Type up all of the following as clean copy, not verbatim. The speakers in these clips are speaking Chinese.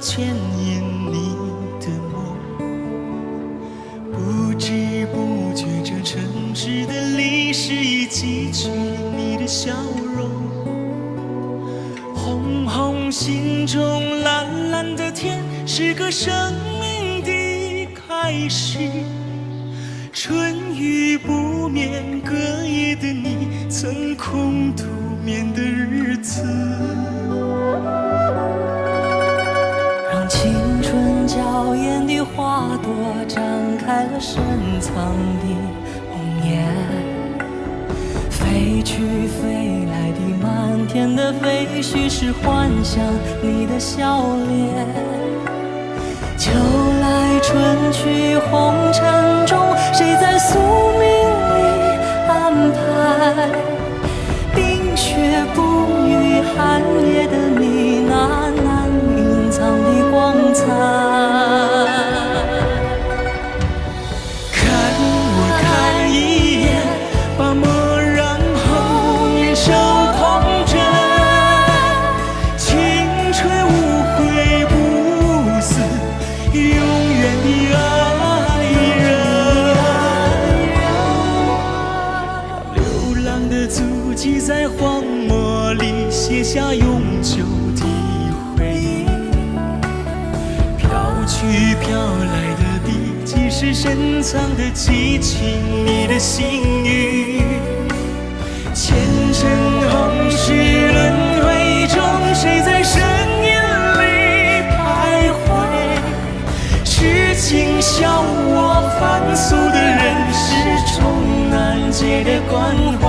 牵引你的梦。不知不觉，这城市的历史已记取了你的笑容。红红心中蓝蓝的天，是个生命的开始。春雨不眠，隔夜的你曾空独眠的日子，让青春娇艳的花朵展开了深藏的红颜，飞去飞来的满天的飞絮是幻想你的笑脸。秋来春去红尘中，谁在宿命里安排？冰雪不语寒夜的你，那难隐藏的光彩。看我看一眼，把墨染红颜手空枕，青春无悔不死，永远的爱人。让流浪的足迹在荒漠里写下永久的回忆，飘去飘来的笔迹是深藏的激情，你的心语。前尘红世轮回中，谁在深夜里徘徊？痴情笑我凡俗的人，是种难解的关怀。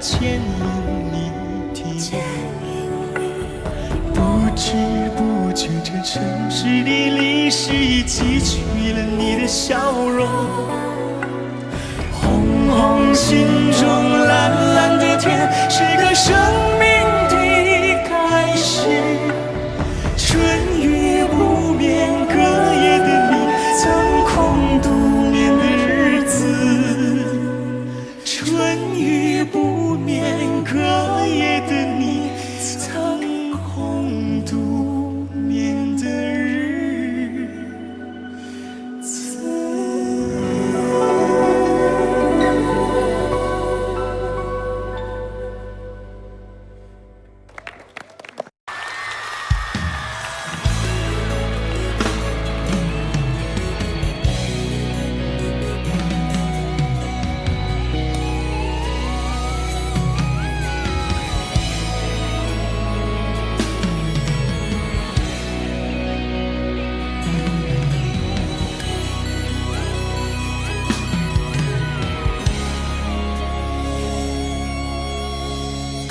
牵引你的梦，不知不觉，这城市的历史已记取了你的笑容。红红心中蓝蓝的天，是个生命的开始。春雨不眠，隔夜的你曾空独眠的日子。春雨不眠，隔夜的你曾空独眠的日子。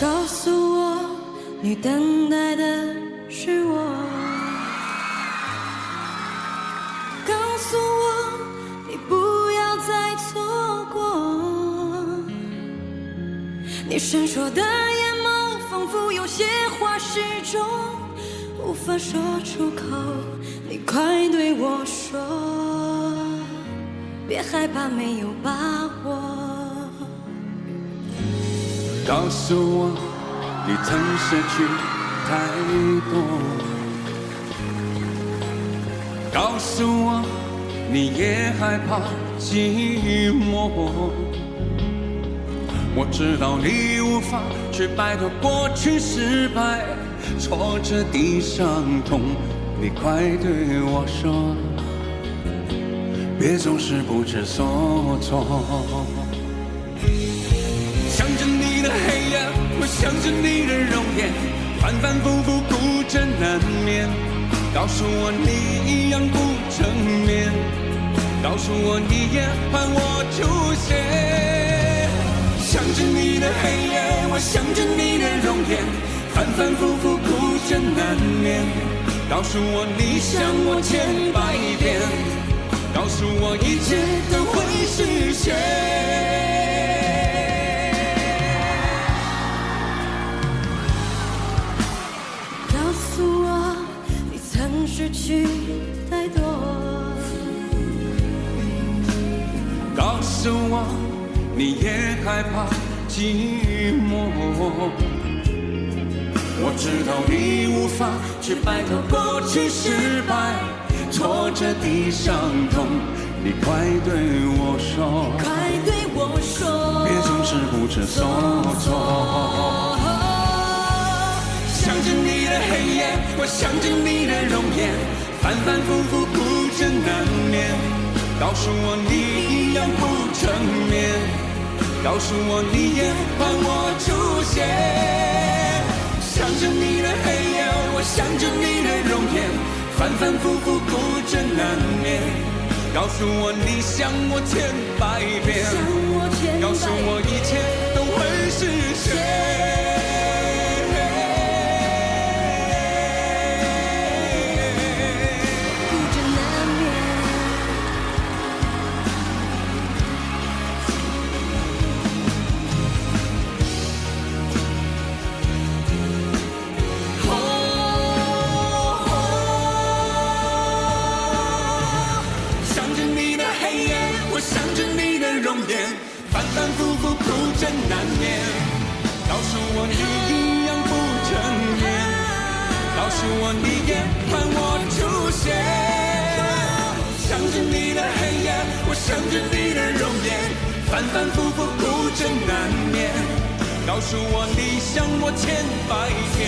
告诉我，你等待的是我。告诉我，你不要再错过。你闪烁的眼眸，仿佛有些话始终无法说出口。你快对我说，别害怕，没有把握。告诉我，你曾失去太多。告诉我，你也害怕寂寞。我知道你无法去摆脱过去失败挫折的伤痛。你快对我说，别总是不知所措。想着你的黑夜，我想着你的容颜，反反复复孤枕难眠。告诉我你一样不成眠，告诉我你也盼我出现。想着你的黑夜，我想着你的容颜，反反复复哭着难眠。告诉我你想我千百遍，告诉我一切都会实现。告诉我你曾失去太多，告诉我你也害怕寂寞。我知道你无法去摆脱过去失败，挫折的伤痛，你快对我说，快对我说，别总是不知所措。想着你的黑夜，我想着你的容颜，反反复复哭着难眠。告诉我你一样不成眠，告诉我你也盼我出现。想着你的黑夜，我想着你的容颜，反反复复哭着难眠。告诉我你想我千百遍，告诉我一切都会实现。反反复复哭着难眠，告诉我你一样不成眠，告诉我你也盼我出现。想着你的黑夜，我想着你的容颜，反反复复哭着难眠。告诉我你想我千百遍，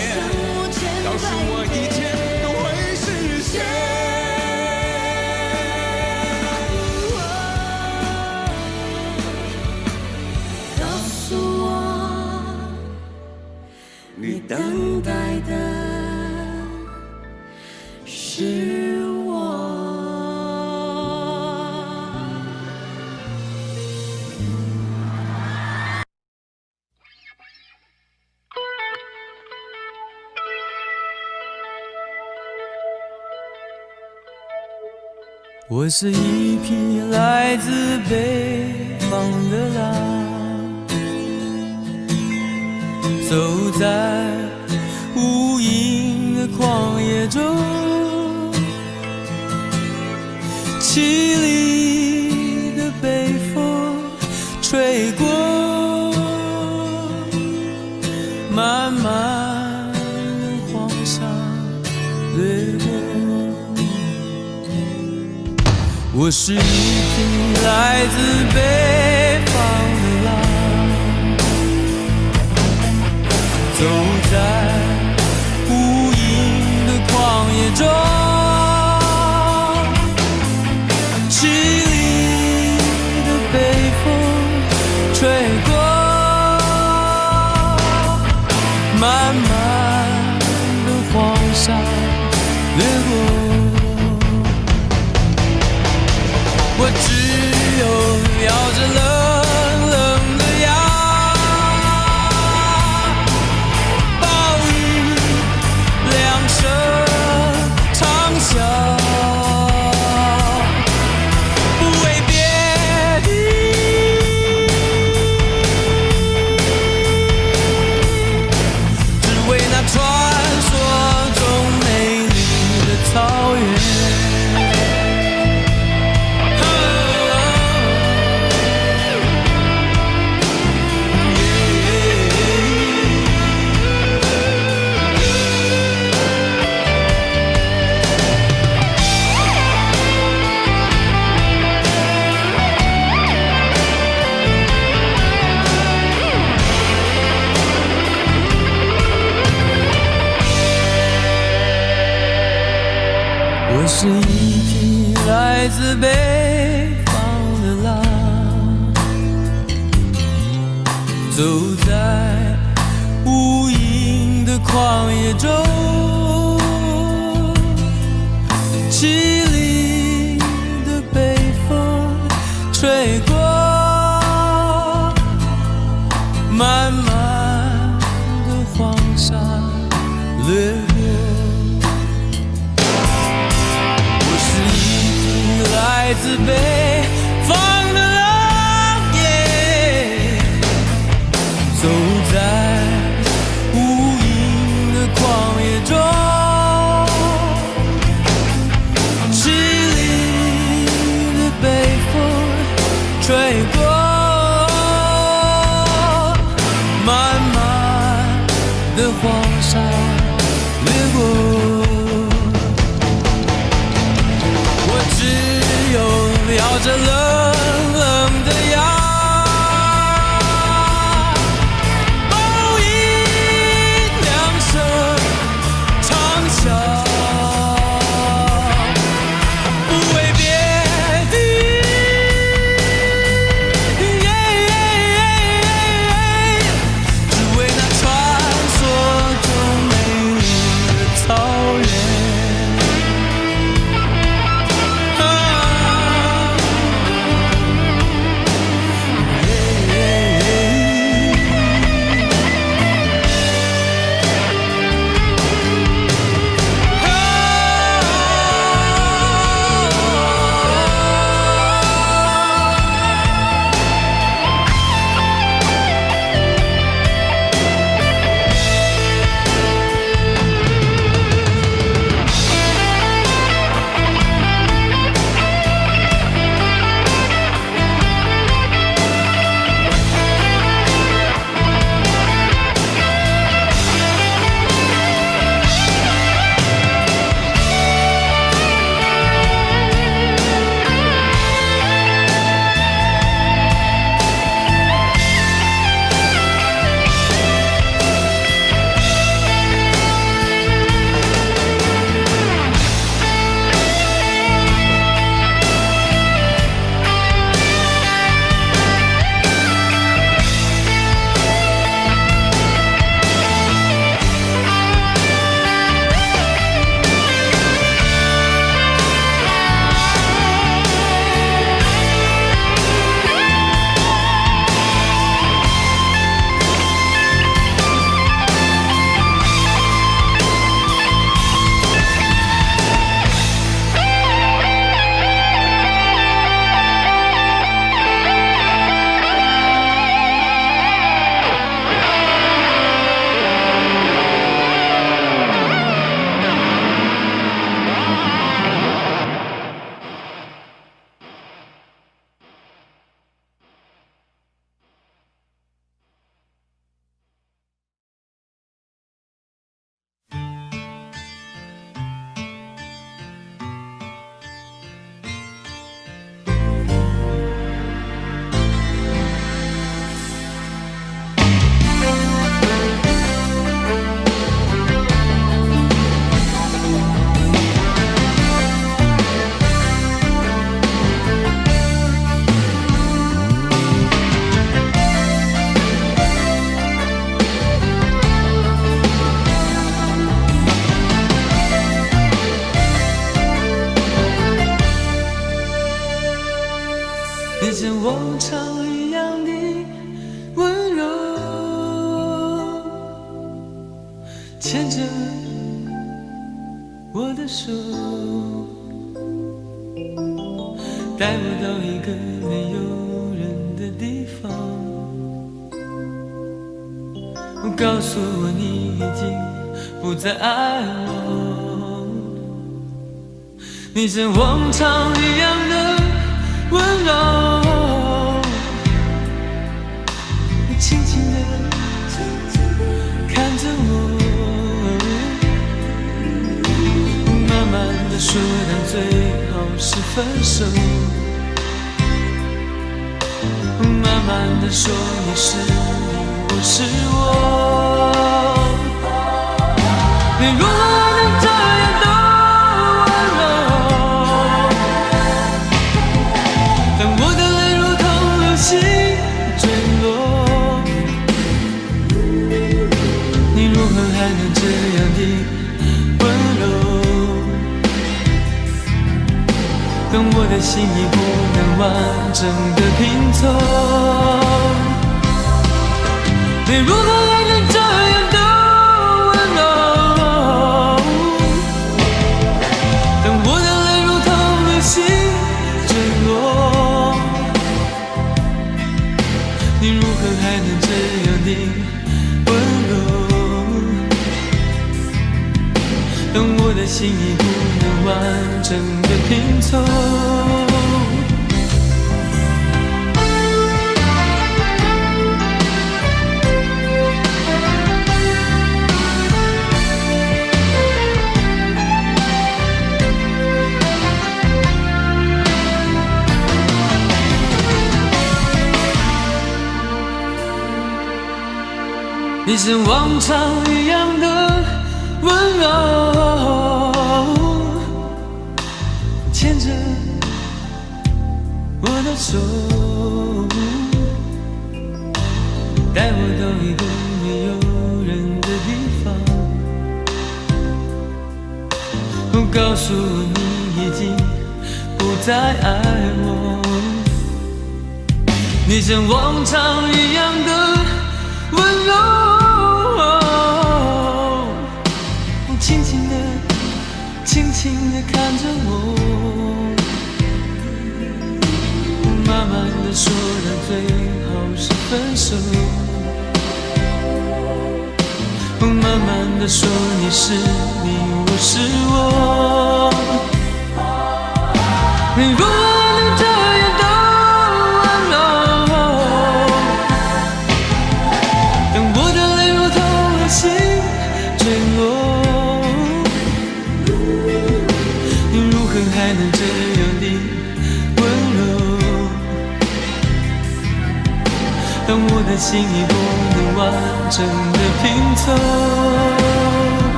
告诉我一切都会实现。你等待的是我。我是一匹来自北方的狼，走在无垠的旷野中，凄厉的北风吹过，漫漫的黄沙掠过。我是一匹来自北方的狼，走在无垠的旷野中，凄厉的北风吹过，漫漫的黄沙掠过。我只有咬着冷冷的牙，暴雨两声长啸，不为别的，只为那传说中美丽的草原。我是一匹来自北方的狼，走在无垠的旷野中，凄厉的北风自北方的浪也走在无垠的旷野中，凄厉的北风吹过，漫漫的黄沙掠过。咬着冷冷的牙，报以两声长啸，不为别的，只为那传说中美丽的草原。你像往常一样的温柔，牵着我的手，带我到一个没有人的地方，告诉我你已经不再爱我。你像往常一样的温柔，你轻轻地看着我，慢慢地说，但最好是分手。慢慢地说，你是你，我是我。你如何能这样的温柔？当我的泪如同流星坠落，你如何还能这样的温柔？当我的心已不能完整的拼凑，你如何还能这样的温柔？当我的泪如同流星坠等我的心已不能完整的拼凑。你像往常一样的温柔，牵着我的手，带我到一个没有人的地方。我告诉我你已经不再爱我，你像往常一样的温柔。轻轻地，轻轻地看着我，慢慢地说到最后是分手，慢慢地说你是你，我是我。如果能这样的温柔，当我的泪如同流星坠落，还能这样的温柔，当我的心已不能完整的拼凑。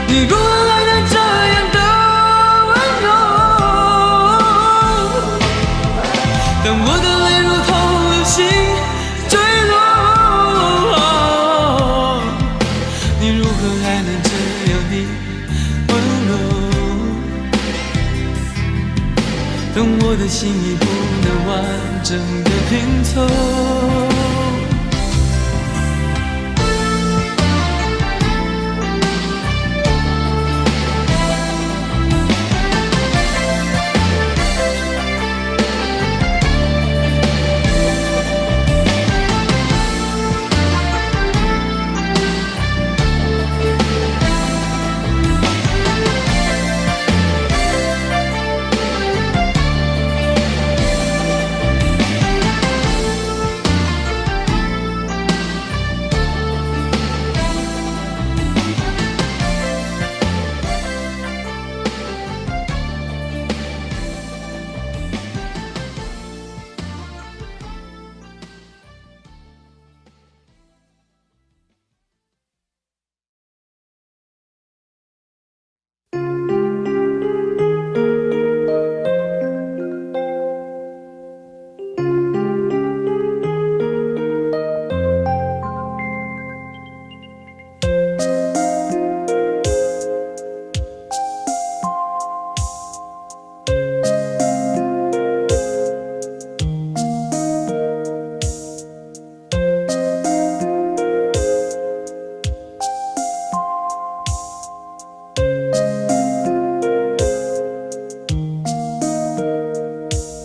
你如果还能这样的温柔，当我的泪如同流星坠落，你如何还能这样的温柔，当我的心已不能完整的拼凑。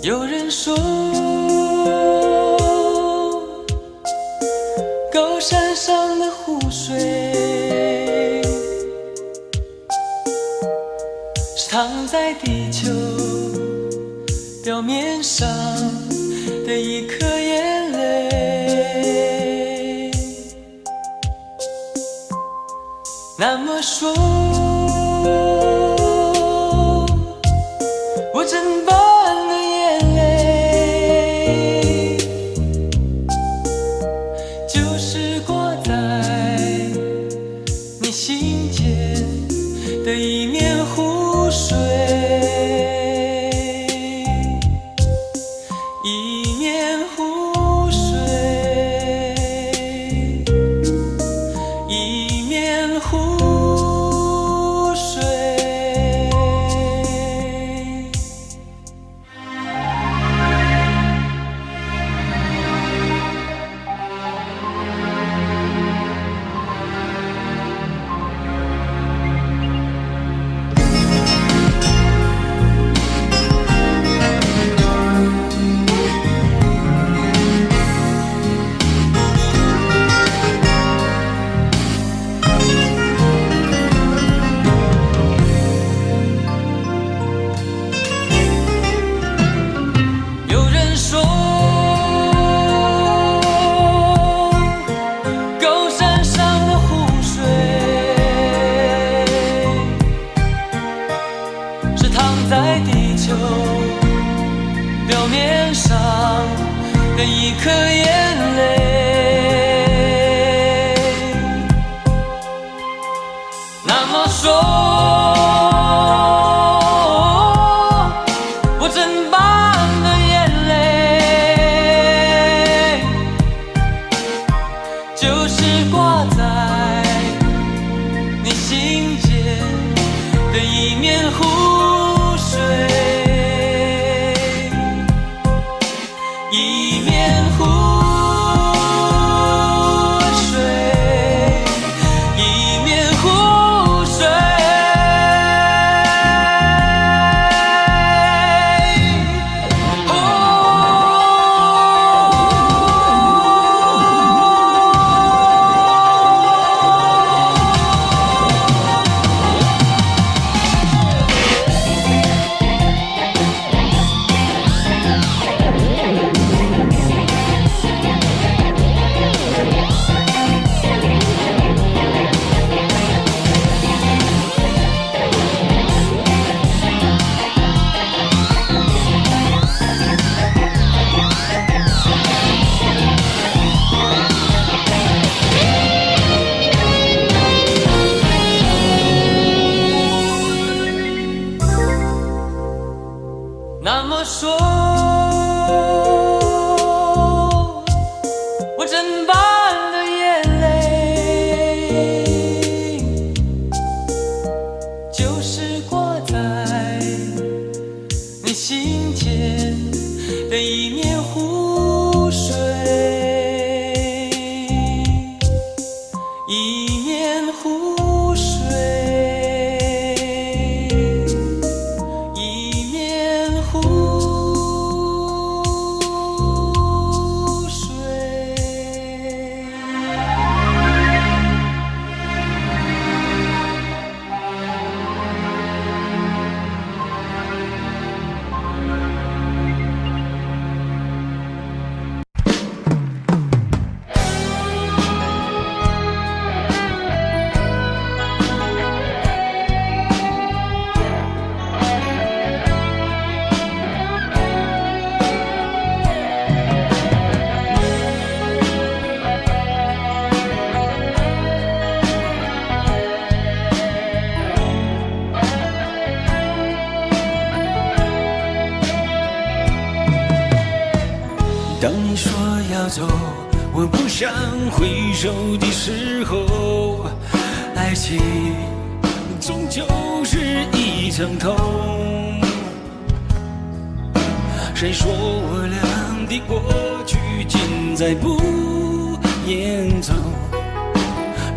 有人说，高山上的湖水是躺在地球表面上的一颗眼泪。那么说，我真把的一面湖水，一面湖水，一面湖水。的一颗眼泪。那么说，我真棒的眼泪，就是挂在你心间的一面湖水，一面湖水，一面湖水。那么说，我真棒的眼泪，就是挂在你心间的一面湖水，一面湖水。当你说要走，我不想回首的时候，爱情终究是一场空。谁说我俩的过去尽在不言中？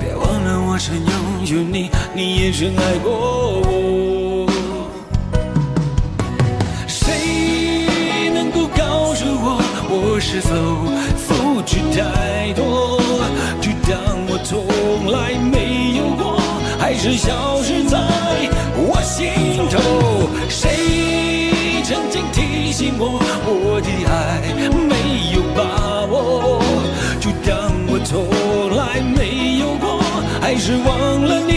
别忘了我曾拥有你，你也曾爱过我。谁能够告诉我是否付出太多，就当我从来没有过，还是消失在我心头。谁曾经提醒我，我的爱没有把握，就当我从来没有过，还是忘了你。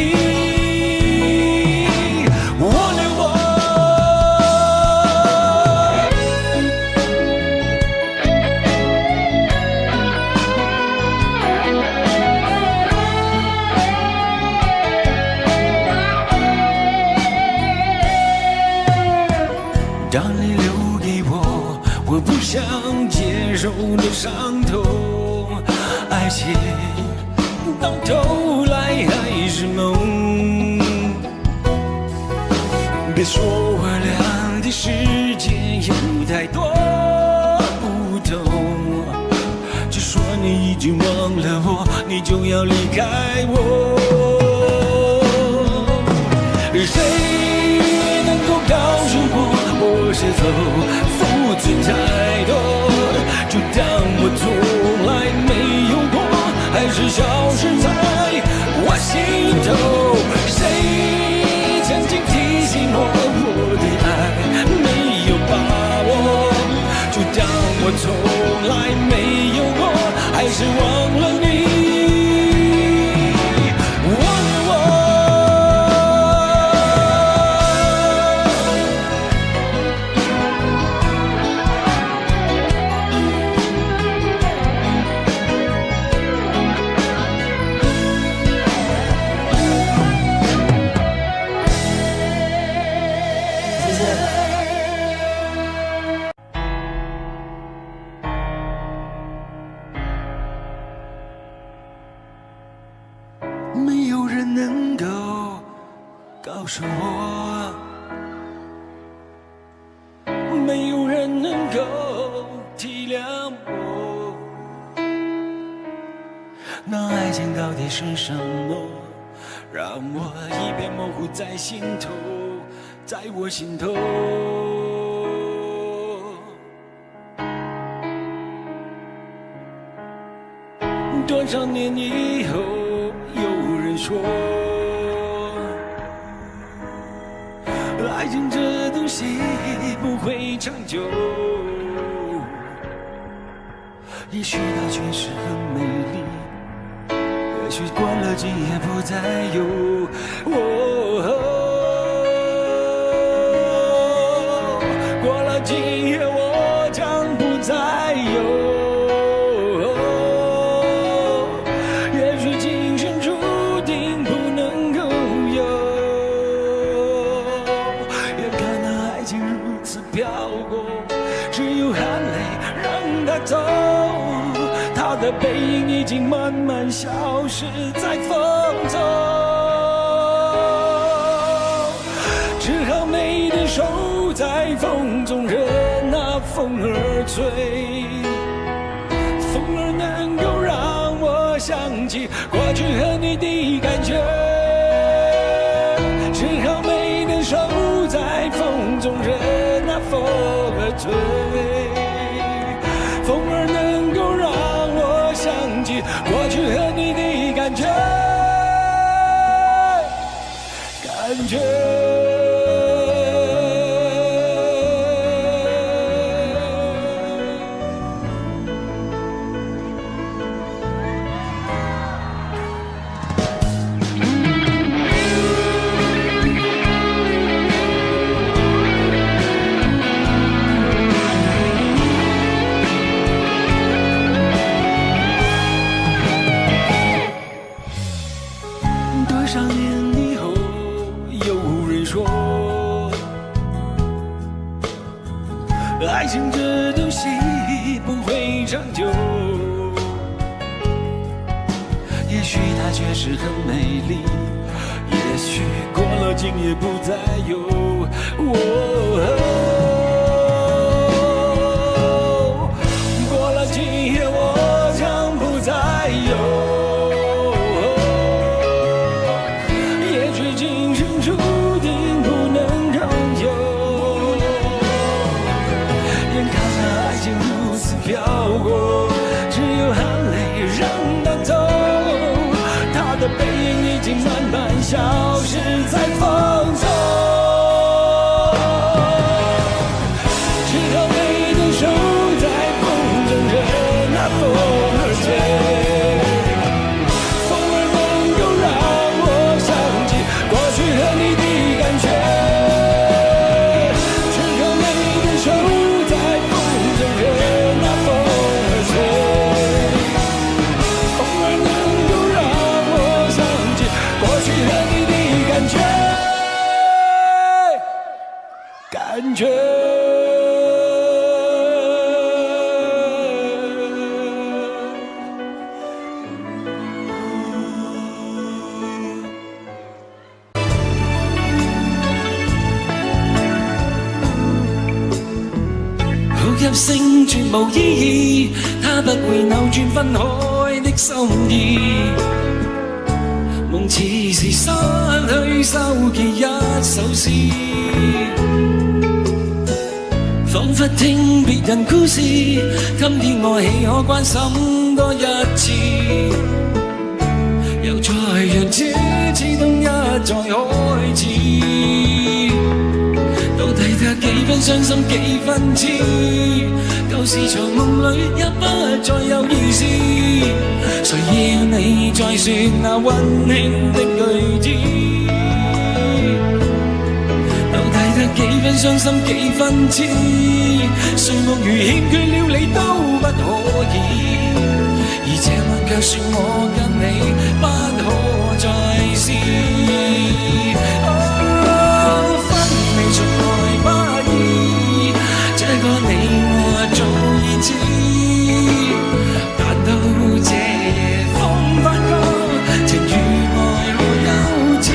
当你留给我，我不想接受的伤痛，爱情到头来还是梦。别说我俩的世界有太多不同，就说你已经忘了我，你就要离开我。谁能够告诉我是否付出太多，就当我从来没有过，还是消失在我心头。谁曾经提醒我，我的爱没有把握，就当我从来没有过，还是忘了你。告诉我，没有人能够体谅我。那爱情到底是什么？让我一片模糊在心头，在我心头。多少年以后，有人说，爱情这东西不会长久，也许它确实很美丽，也许过了今夜不再有。过了今夜我将不再有。走，他的背影已经慢慢消失在风中，只好美的手在风中任那风儿吹，风儿能够让我想起过去和你的感觉，只好美的手在风中任那风儿吹，风儿能够让我想起过去和你的感觉，感觉。爱情这东西不会长久，也许它确实很美丽，也许过了今夜不再有。过了今夜我将不再有。飘过，只有含泪让它走，他的背影已经慢慢消失在风中，只好美的手在风中任那风儿吹，风儿能够让我想起过去和你的感觉，只好美的手在风中任感觉。好入聲絕無意義，它不會扭轉分開的心意。夢似是失去收結一首詩，彷彿聽別人故事，今天我豈可關心多一次？又再讓這次冬一再開始，到底得幾分傷心幾分痴？舊時長夢裏也不再有意思，誰要你再說那溫馨的句子？到底得幾分傷心幾分痴？誰夢如欠缺了你都不可以，而這晚卻說我跟你不可再試。分離從來不易，這個你我早已知，但到這夜風發光，情與愛我幼稚，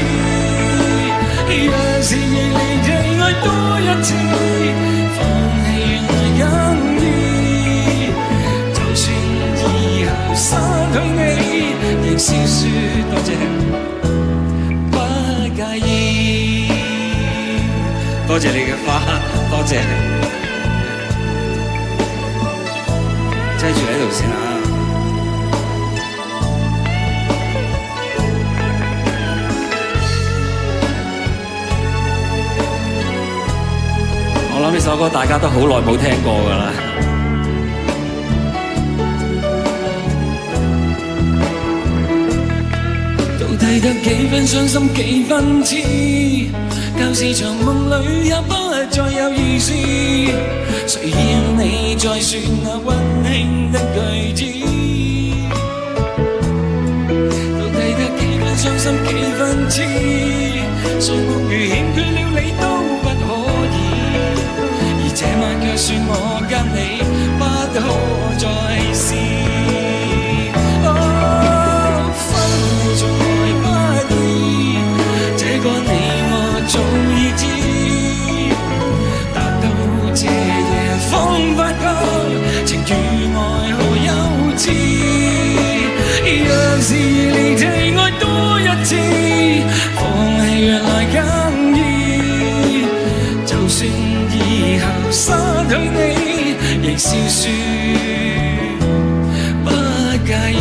是亦离地爱多一次，放弃原来更易。就算以後失去你，亦是說多謝，不介意。多謝你嘅花，多謝你。擠住喺度先啊！我諗呢首歌大家都好耐冇聽過㗎啦。到底得幾分傷心幾分痴，舊時場夢裏也不再有意思。誰要你再說那溫馨的句子？到底得幾分傷心幾分痴，誰夢如欠缺了你都不可以。這晚卻說我跟你不可再試，分離從來不易，這個你我早已知。但到這夜方發覺，情與愛何幼稚。若是離地愛多一次，放棄原來更易。就算以後失去你，亦笑說不介意。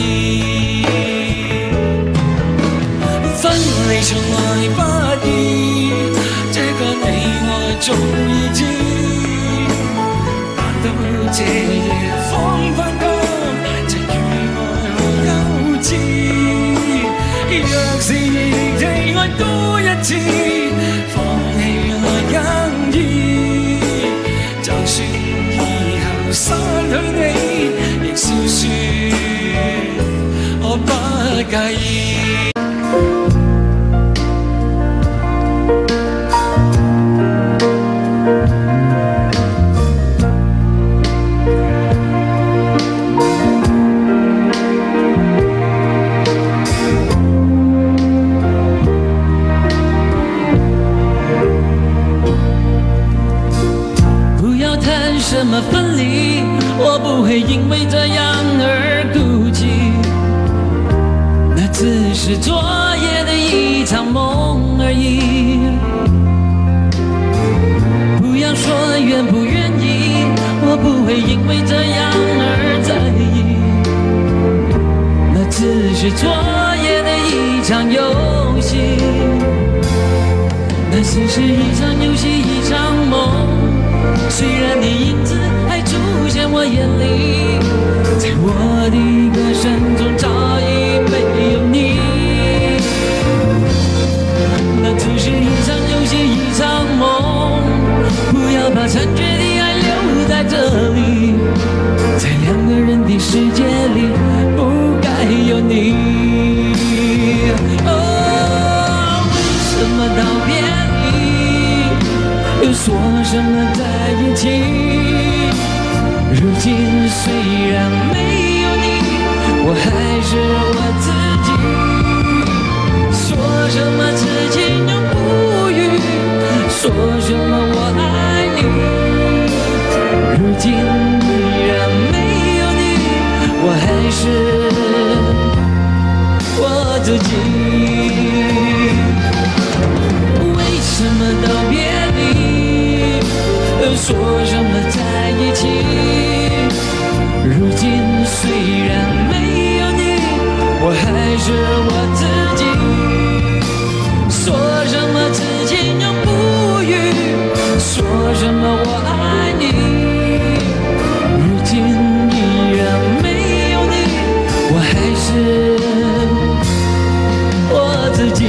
分離從來不易，這個你我早已知。但到這夜方發覺，情與愛何幼稚。若是亦地愛多一次，放棄原來更易。就算以後失去你，亦笑說我不介意。什么分离，我不会因为这样而孤寂。那只是昨夜的一场梦而已。不要说愿不愿意，我不会因为这样而在意。那只是昨夜的一场游戏，那只是一场游戏，一场梦。虽然你影子还出现我眼里，在我的歌声中早已没有你。那只是一场游戏，一场梦，不要把残缺的爱留在这里，在两个人的世界里不该有你。为什么道别又说什么在一起？如今虽然没有你，我还是我自己。说什么此情永不渝，说什么我爱你。如今依然没有你，我还是我自己。为什么道别说什么在一起？如今虽然没有你，我还是我自己。说什么此情永不渝，说什么我爱你。如今依然没有你，我还是我自己。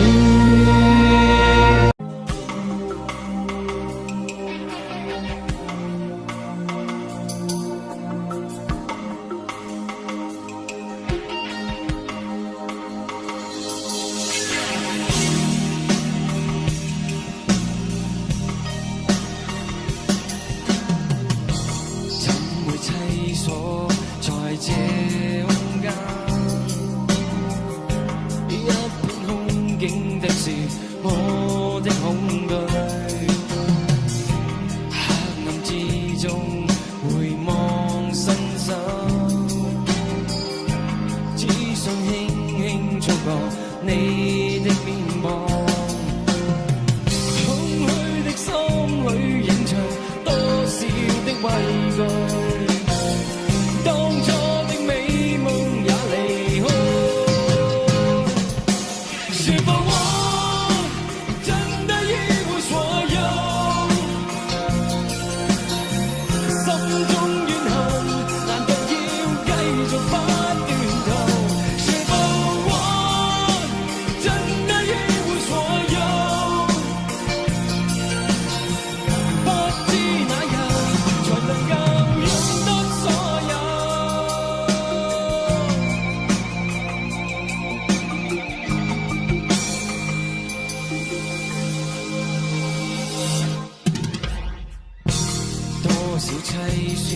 计算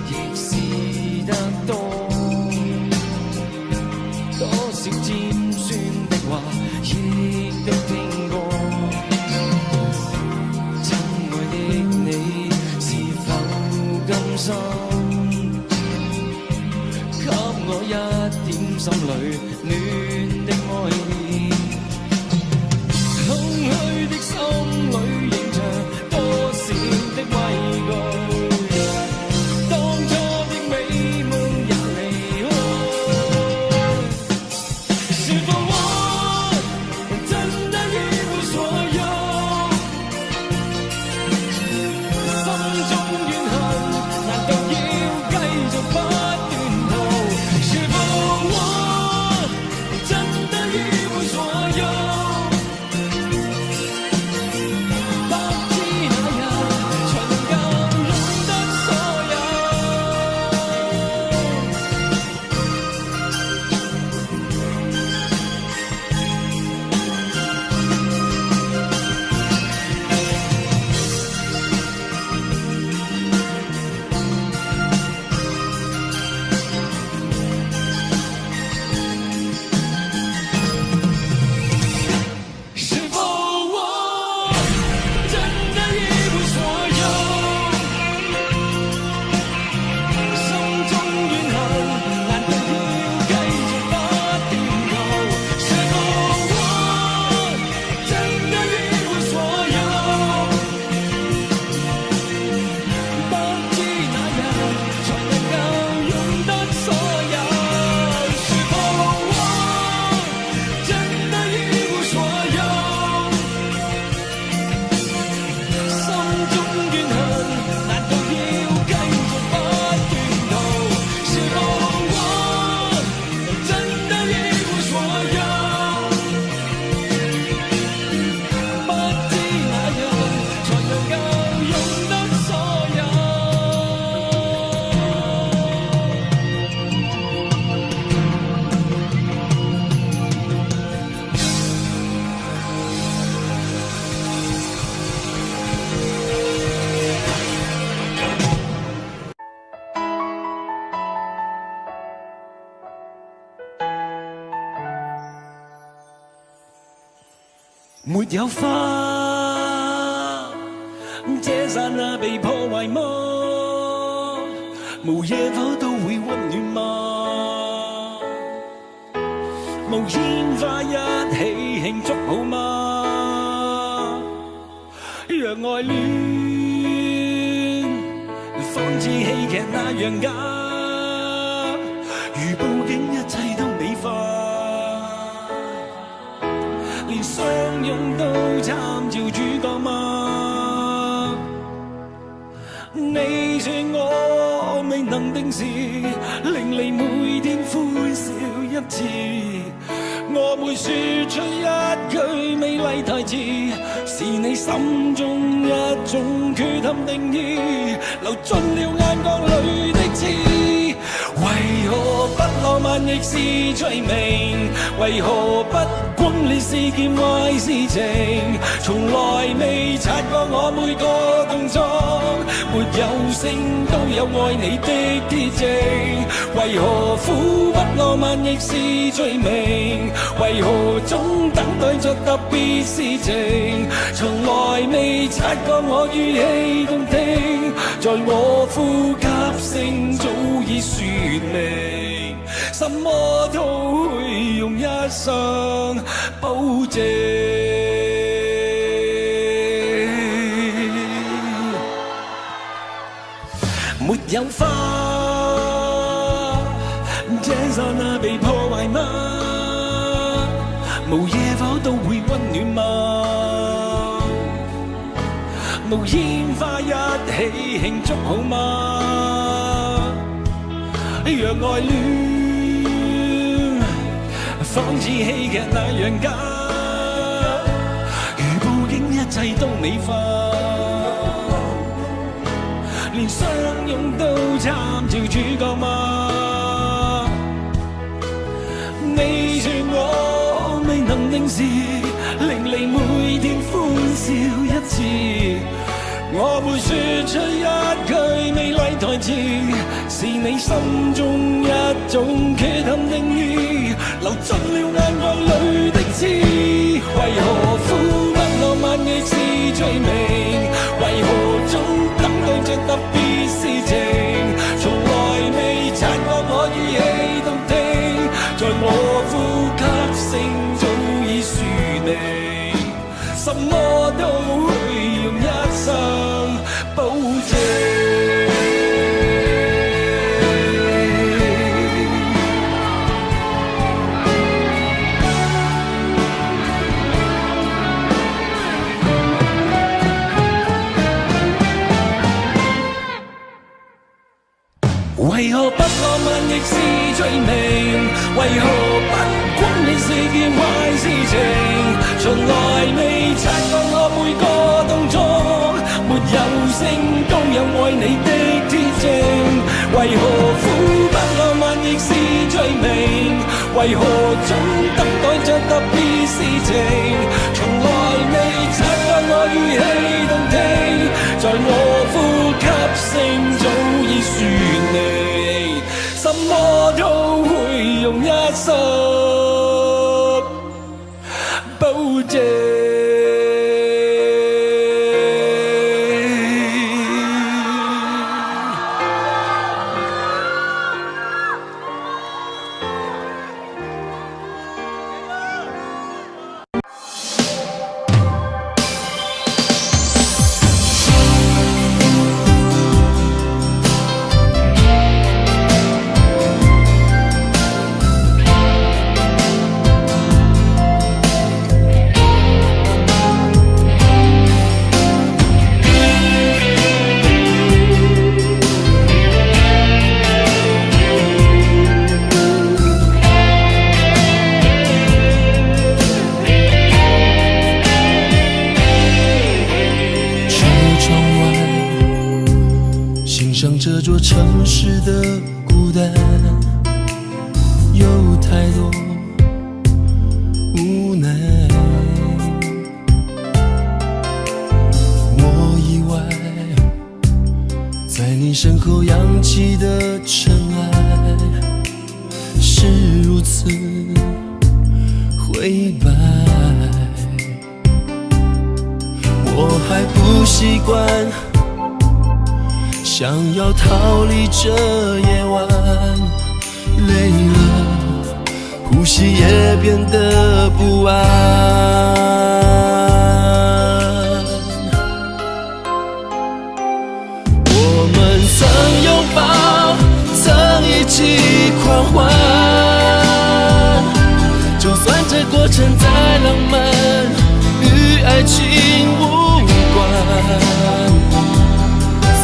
亦是得多，多少尖酸的话亦都听过。亲爱的你，是否甘心给我一点心里暖的爱意？空虚的心里仍着多少的畏惧，当初的美梦也离开。是否我真的已没所有？心中怨恨，难道要继续不断逃？是否我真的已没所有？没有花，这刹那被破坏吗？无野火都会温暖吗？无烟花一起庆祝好吗？若爱恋仿似戏剧那样假，如布景一切都美化。连相拥都参照主角吗？你说我未能定时，令你每天欢笑一次。我会说出一句美丽台词，是你心中一种缺陷定义，流进了眼角里的刺。为何不浪漫亦是罪名？为何不管你是件坏事情？从来未察觉我每个动作，没有声都有爱你的铁证。为何苦不浪漫亦是罪名？为何总等待着特别事情？从来未察觉我语气动听，在我呼吸声早已说明，什么都会用一生保证。没有花，这刹那被破坏吗？无野火都会温暖吗？无烟花一起庆祝好吗？若爱恋仿似戏剧那样假，如布景一切都美化，连相拥都参照主角吗？你说我未能定时，令你每天欢笑一次。我不是這一句美麗台詞，是你心中一種缺陷定義，流進了眼光裏的刺。為何苦不浪漫亦是罪名？為何總等待着特別事情？從來未察覺我語氣動聽，在我呼吸聲早已說明，什麼都會用一生保證。為何不浪漫亦是罪名？為何不轟烈是件壞事情？從來未察覺我每個動作沒有聲都有愛你的天性。為何苦不浪漫亦是罪名？為何總等待着特別事情？從來未察覺我語氣動聽，在我呼吸聲早已說你，什麼都會用一生保證。这座城市的孤单，有太多无奈。我意外，在你身后扬起的尘埃，是如此灰白。我还不习惯，想要逃离这夜晚，累了，呼吸也变得不安。我们曾拥抱，曾一起狂欢，就算这过程再浪漫，与爱情无关。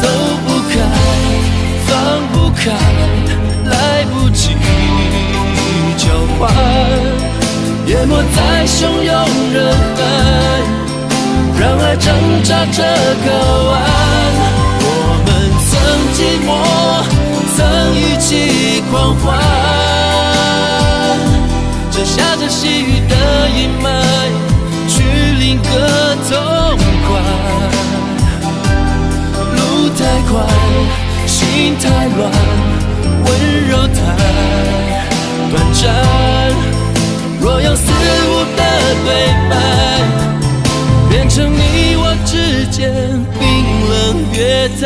走不开，放不开，来不及交换，淹没在汹涌人海，让爱挣扎着睾丸。我们曾寂寞，曾一起狂欢，摘下这细雨的阴霾，去另个痛快。路太快，心太乱，温柔太短暂。若用肆无的对白，变成你我之间冰冷月台。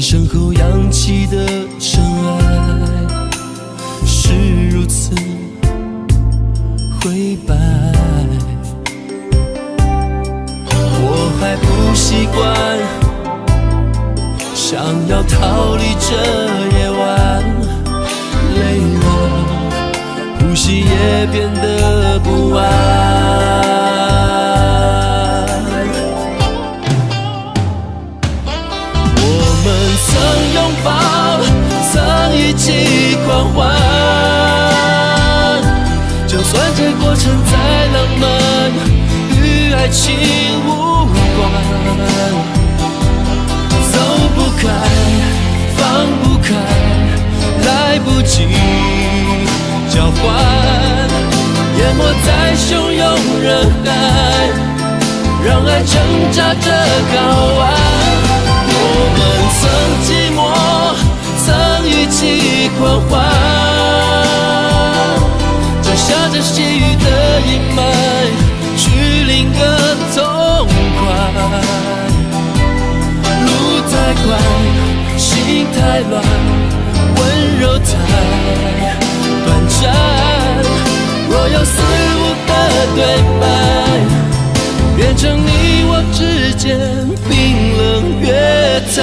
身后扬起的尘埃，是如此灰白。我还不习惯，想要逃离这夜晚，累了，呼吸也变得不安。我们曾拥抱，曾一起狂欢，就算这过程再浪漫，与爱情无关。走不开，放不开，来不及交换，淹没在汹涌人海，让爱挣扎着睾丸。我们曾寂寞，曾一起狂欢，摘下这细雨的阴霾，去另个痛快。太快，心太乱，温柔太短暂。若有似无的对白，变成你我之间冰冷乐坛。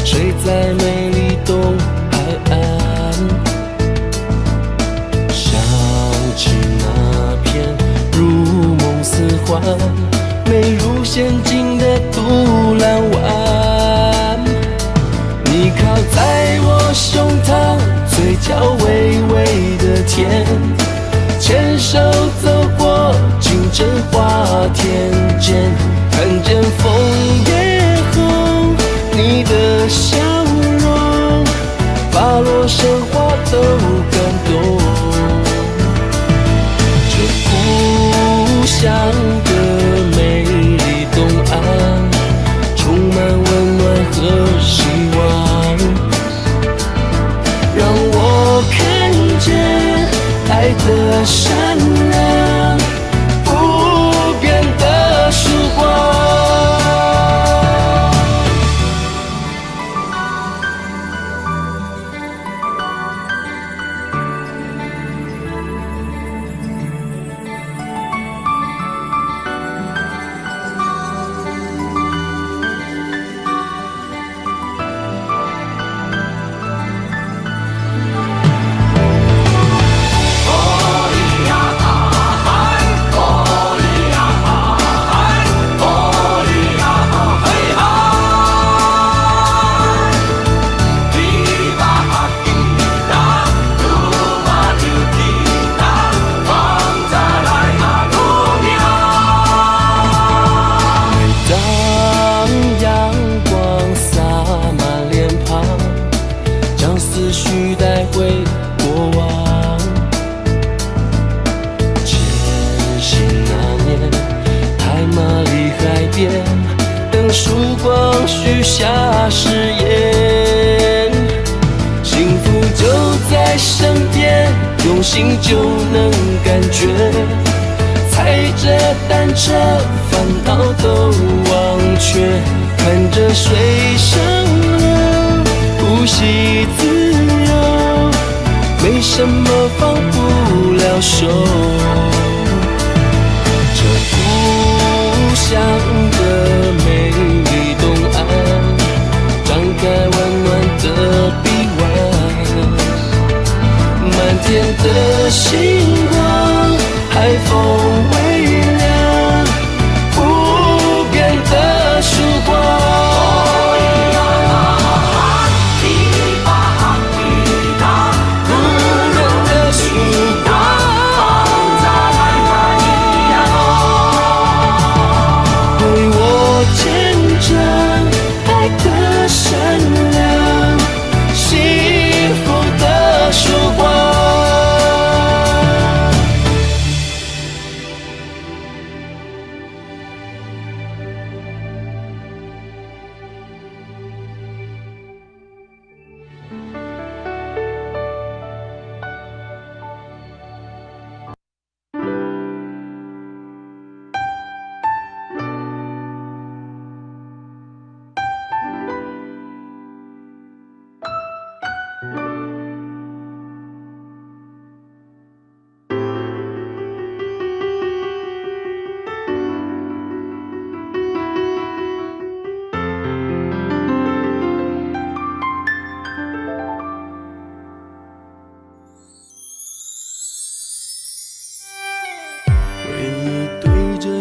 睡在美丽东海岸，想起那片如梦似幻、美如仙境的独栏湾。你靠在我胸膛，嘴角微微的甜，牵手走过清真花田间，看见枫叶后你的笑容，把落神话都感动。这故乡的美丽东岸，充满温暖和希望，让我看见爱的善良，不变的曙光。等曙光许下誓言，幸福就在身边，用心就能感觉。踩着单车，烦恼都忘却，看着水上乐，呼吸自由，没什么放不了手。这故乡的美丽东岸，张开温暖的臂弯，满天的星光，海风微善良，幸福的曙光。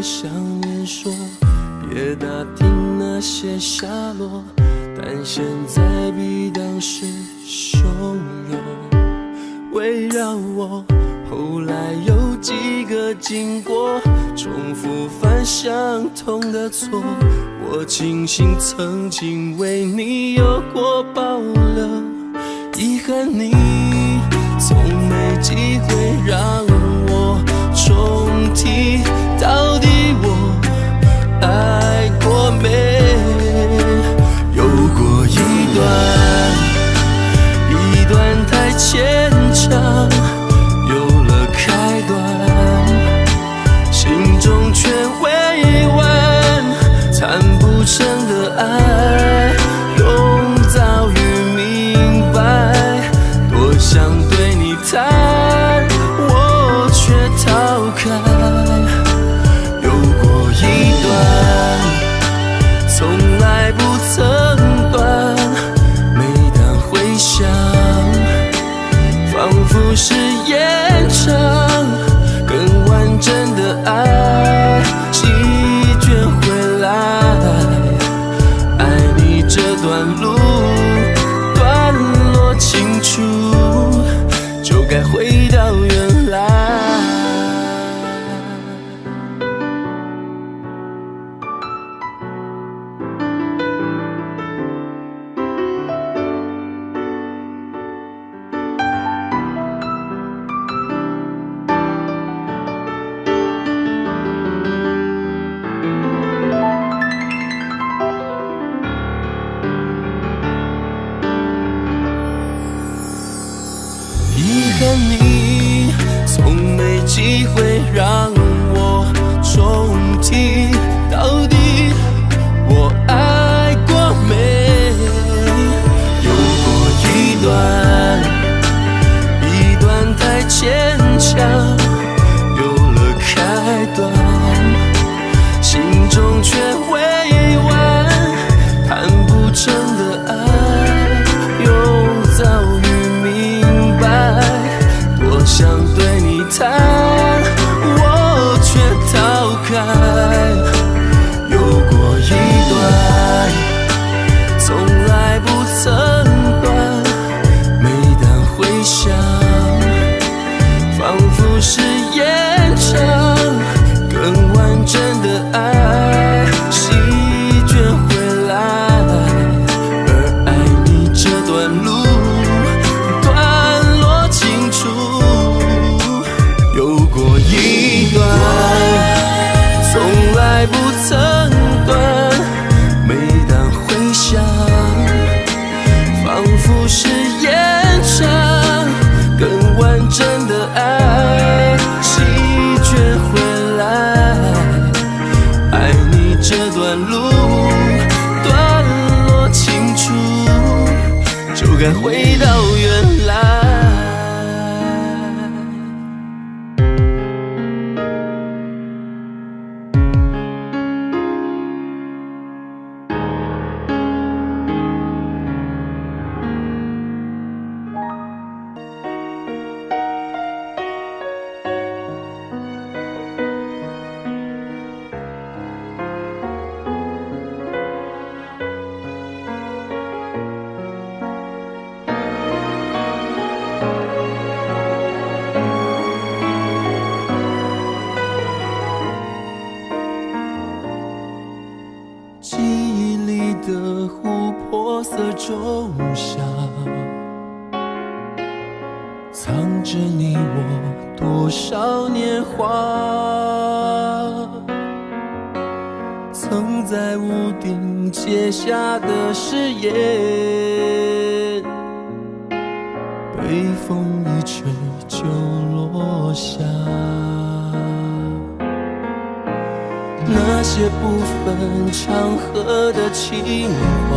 想念说别打听那些下落，但现在比当时汹涌围绕我。后来有几个经过，重复犯相同的错，我庆幸曾经为你有过保留，遗憾你从没机会让我重提，到底我爱过没？有过一段太牵强，有了开端，心中却未完，谈不成的爱，用早已明白，多想对你谈，我却逃开。从来不曾断，每当回想，仿佛是演唱更完整的爱，席卷回来。爱你这段路段落清楚，就该回到原来。你从没机会让我重提，到底我爱过没？有过一段太牵强，有了开端，心中却未完，谈不成的爱，又早已明白。想对你谈，我却逃开。有过一段，从来不曾断，每当回想，仿佛是演唱更完整的爱，席卷回来。而爱你这段路段落清楚，有过一段，从来不曾断，每当回想，仿佛是演唱更完整的爱，席卷回来。爱你这段路段落清楚，就该回到原来。曾在屋顶结下的誓言，被风一吹就落下。那些不分场合的情话，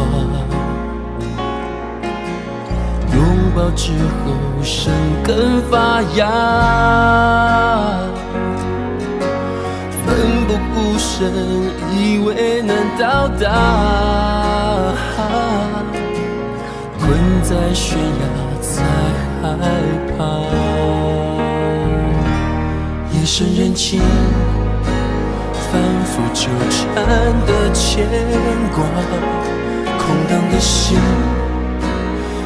拥抱之后生根发芽，奋不顾身以为能到达，困在悬崖才害怕。夜深人静反复纠缠的牵挂，空荡的心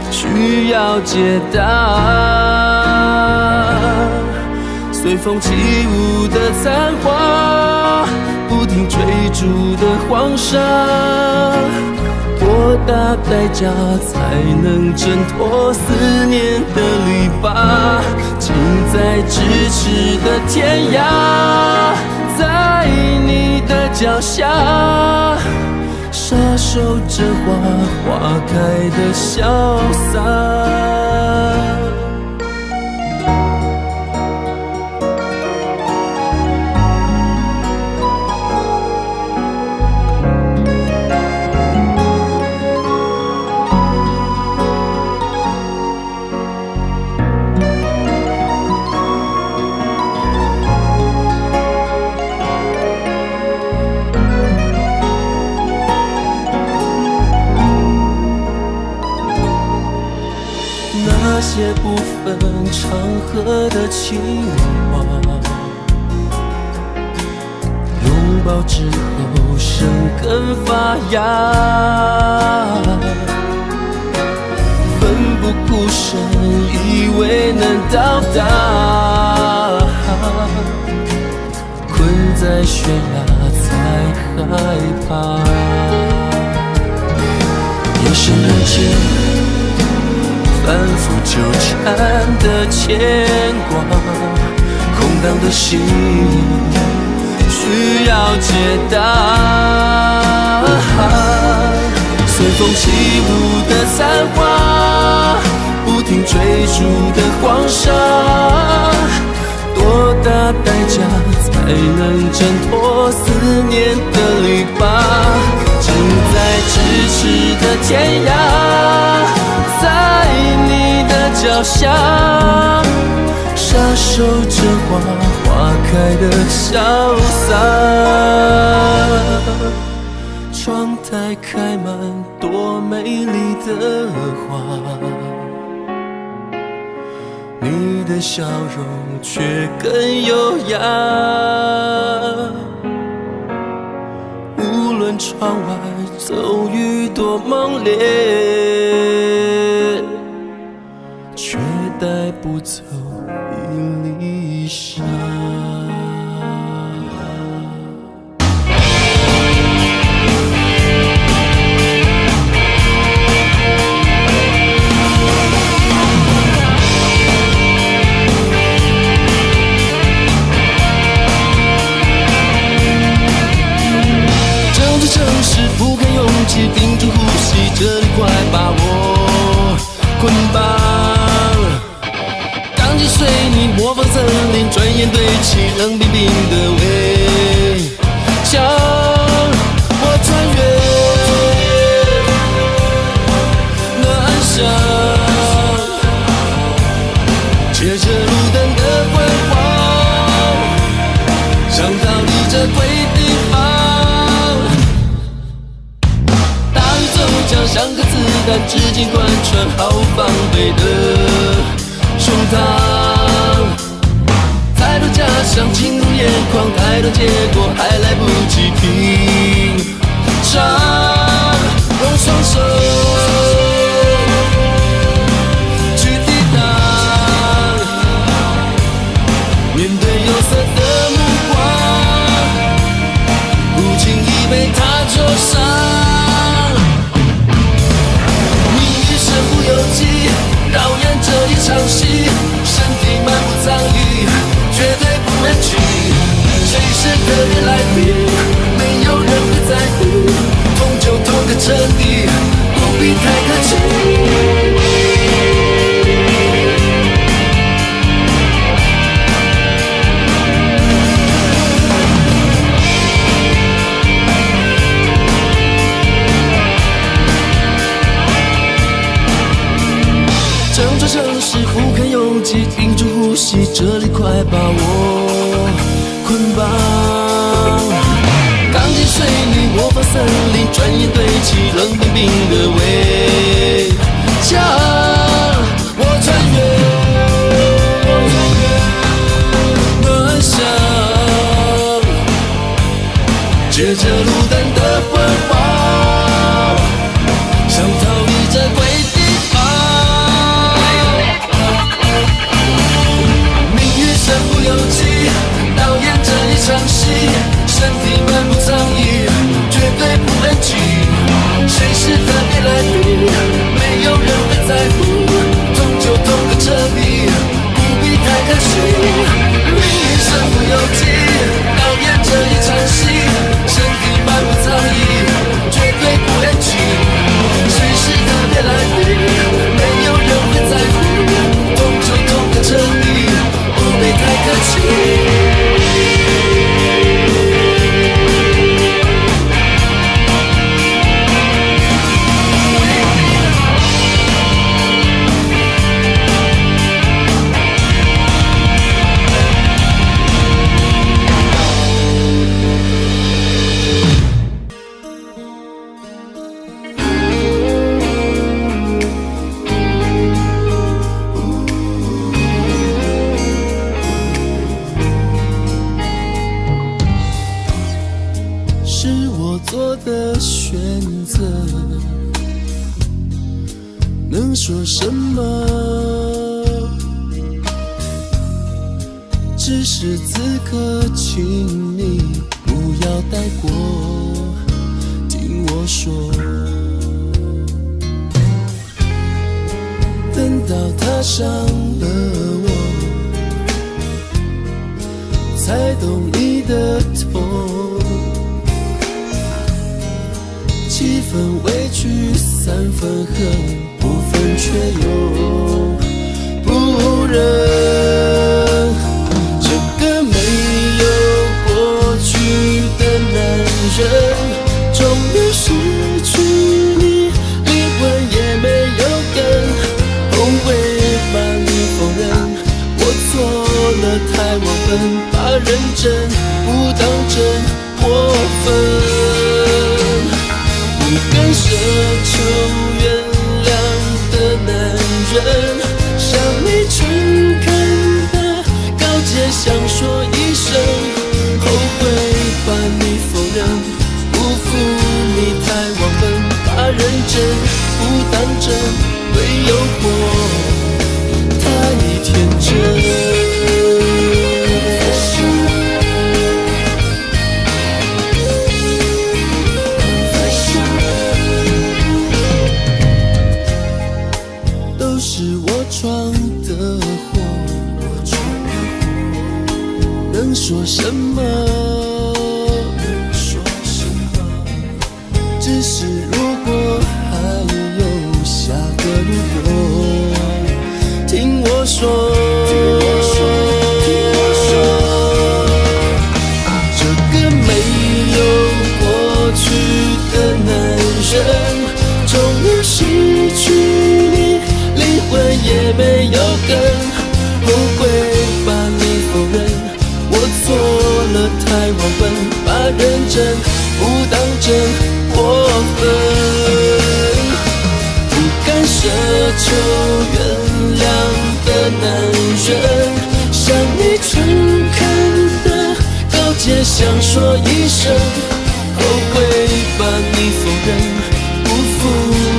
需要解答。随风起舞的残花，不停追逐的黄沙，多大代价才能挣脱思念的篱笆？近在咫尺的天涯，在你的脚下，傻守着花开的潇洒。那些不分场合的情话，拥抱之后生根发芽，奋不顾身以为能到达，困在悬崖才害怕。夜深人静反复纠缠的牵挂，空荡的心需要解答。随风起舞的残花，不停追逐的黄沙，多大代价才能挣脱思念的篱笆？近在咫尺的天涯，在你的脚下，傻守着花开的潇洒。窗台开满多美丽的花，你的笑容却更优雅。无论窗外骤雨多猛烈，却带不走一粒沙。整座城市不堪拥挤，屏住呼吸，这里快把我捆绑。钢筋水泥模仿森林，转眼堆起冷冰冰的围墙。我穿越那暗巷，借着路灯的辉煌，想逃离这鬼地方。大雨走将像颗子弹，直径贯穿好防备的胸膛。太多假象进入眼眶，太多结果还来不及品尝。用双手去抵挡，面对有色的目光，不经意被它灼伤。命运身不由己，导演这一场戏，身体漫不藏痍，绝对不能去。森林，转眼堆起冷冰冰的围墙。我穿越暖夏，借着路灯的昏黄，想逃离这鬼地方。命运身不由己，导演这一场戏，身体满不藏意，绝对不 NG。谁是特别来宾？没有人会在乎，痛就痛个彻底，不必太可惜。命运身不由己，导演这一场戏，身体满不藏意，绝对不 NG。谁是特别来宾？没有人会在乎，痛就痛个彻底，不必太客气。是我做的选择，能说什么？只是此刻，请你不要带过，听我说。等到踏上了我，才懂你的痛。7分委屈3分恨，5分却又不忍。这个没有过去的男人，终于失去你，灵魂也没有根，后悔把你否认。我错了，太忘本，把认真不当真，过分。不敢奢求原谅的男人，向你诚恳的告诫，想说一声后悔把你否认，辜负你太忘本，把认真不当真，对诱惑太天真。能说什么？只是如果还有下个如果，听我说，这个没有过去的男人，终于失去你，灵魂也没有根。后悔把你否认，我错了，太忘本，把认真不当真，过分。不敢奢求原谅的男人，向你诚恳的告诫，想说一声后悔把你否认，辜负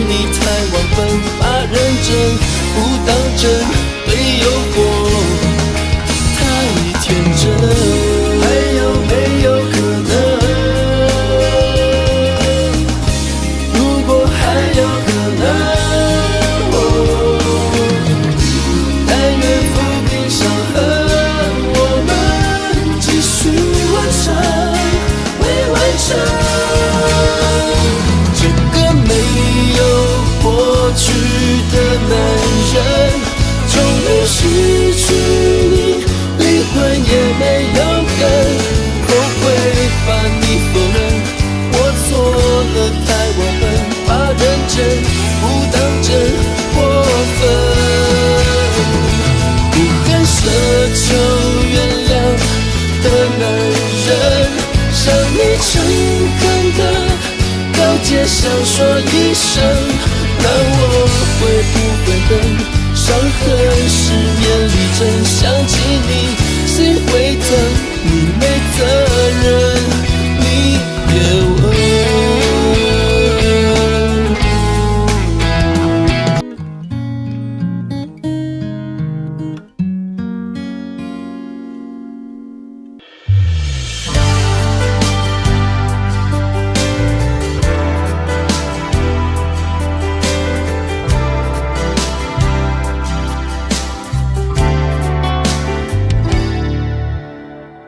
你太忘本，把认真不当真，对诱惑太天真。还有没有可能？如果还有可能，但愿抚平伤痕，我们继续完成，未完成。这个没有过去的男人，终于是切想说一声，那我会不会等？伤痕是面里真，想起你心会疼，你没责任，你别问。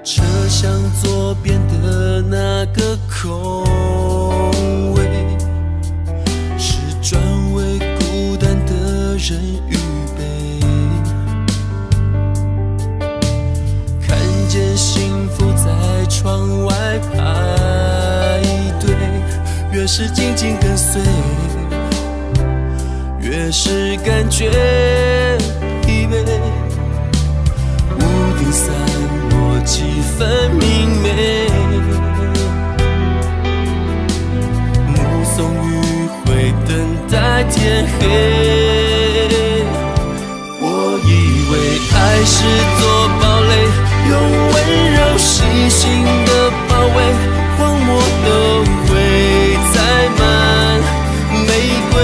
车厢左边的那个空位，是专为孤单的人预备。看见幸福在窗外排队，越是紧紧跟随，越是感觉疲惫。屋顶散落几分明媚，目送余晖等待天黑。我以为爱是座堡垒，用温柔细心的包围，荒漠都会栽满玫瑰。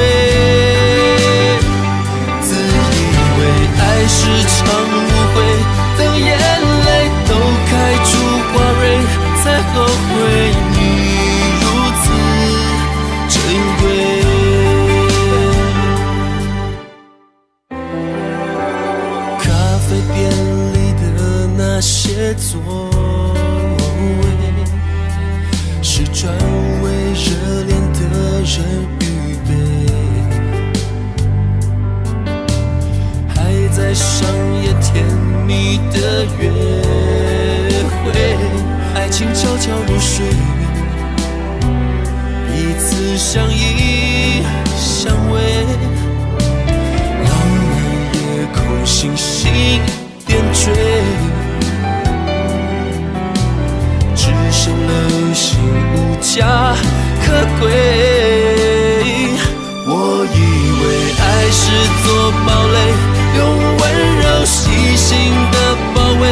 自以为爱是场误会，等眼泪都开出花蕊，才后悔你如此珍贵。咖啡店里的那些座位，是专为热恋的人预备。还在上演甜蜜的约会，爱情悄悄入睡，彼此相依相偎。浪漫夜空星星点缀，只剩流星无价可贵。我以为爱是座堡垒，用温柔细心的包围，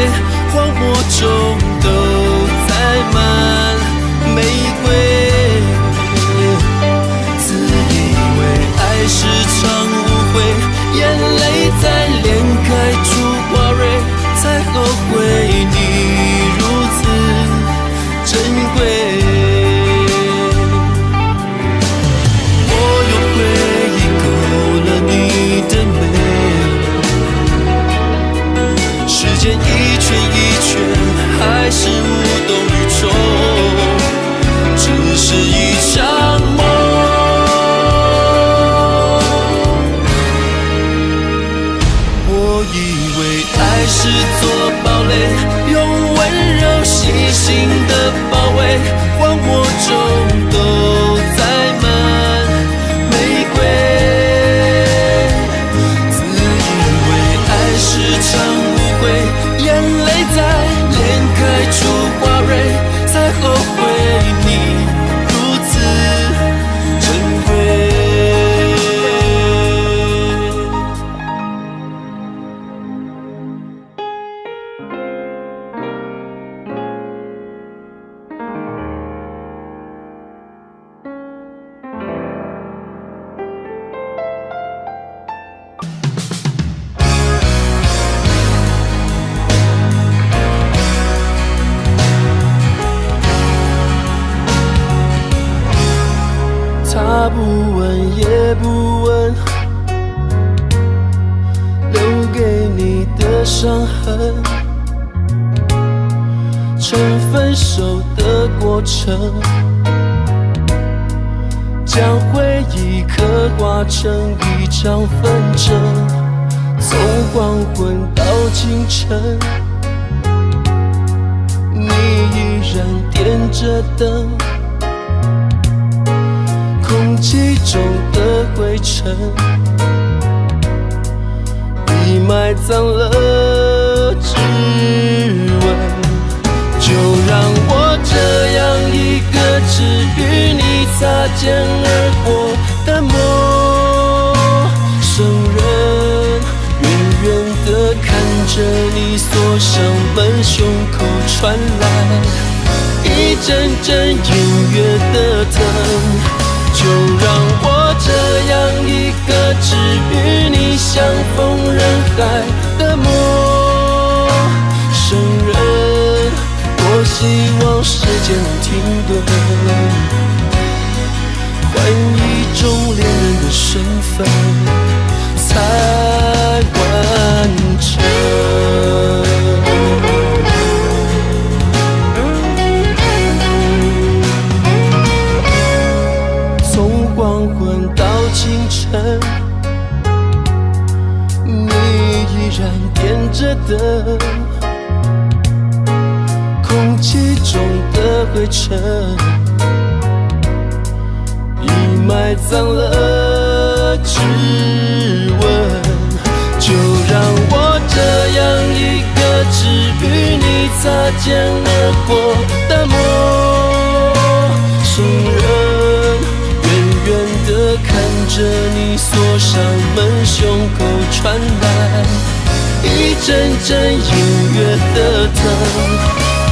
荒漠中都栽满玫瑰。自以为爱是场误会，眼泪在脸开出花蕊，才后悔你如此珍贵。时间一圈一圈，还是无动于衷，只是一场梦。我以为爱是座堡垒，用温柔细心的包围，荒漠中都栽满玫瑰。自以为爱是场眼泪在脸开出花蕊，才后悔你如此珍贵。他不问也不问，留给你的伤痕，成分手的过程，将回忆刻画成一场纷争。从黄昏到清晨，你依然点着灯，空气中的灰尘已埋葬了指纹。就让我这样一个只与你擦肩而过的陌生人，远远地看着你锁上门，胸口传来一阵阵隐约的疼。就让我这样一个只与你相逢人海的陌生人，多希望时间能停顿，换一种恋人的身份才完整。黄昏到清晨，你依然点着灯，空气中的灰尘已埋葬了指纹。就让我这样一个只与你擦肩而过的陌生人，看着你锁上门，胸口传来一阵阵隐约的疼。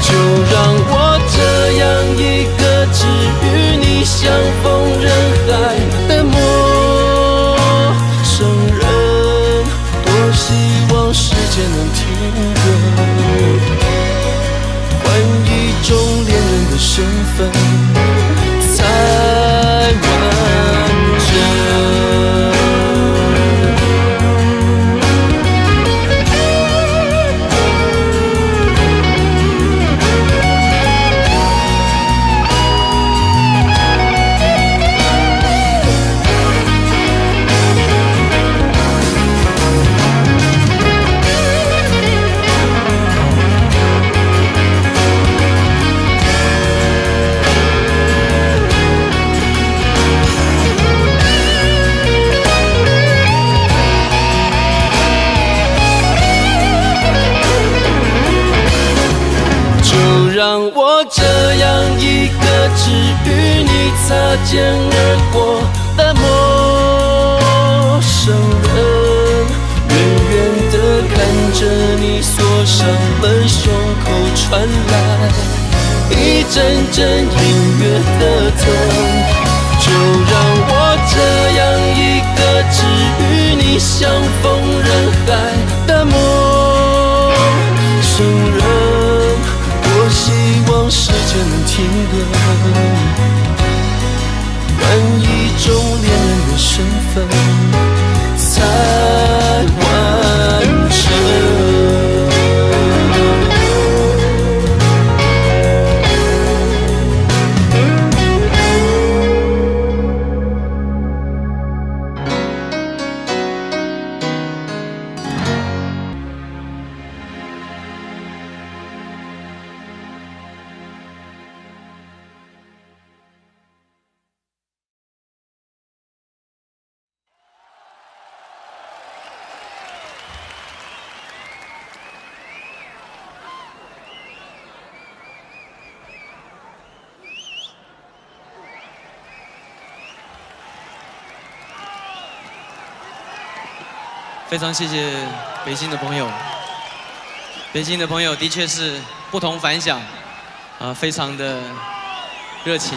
就让我这样一个只与你相逢人海的陌生人，多希望时间能停顿，换一种恋人的身份才完整。让我这样一个只与你擦肩而过的陌生人，远远地看着你锁上门，胸口传来一阵阵隐约的疼。就让我这样一个只与你相逢人海的陌生人，多希望时间能停顿，换一种恋人的身份才完整。非常谢谢北京的朋友，北京的朋友的确是不同凡响，非常的热情。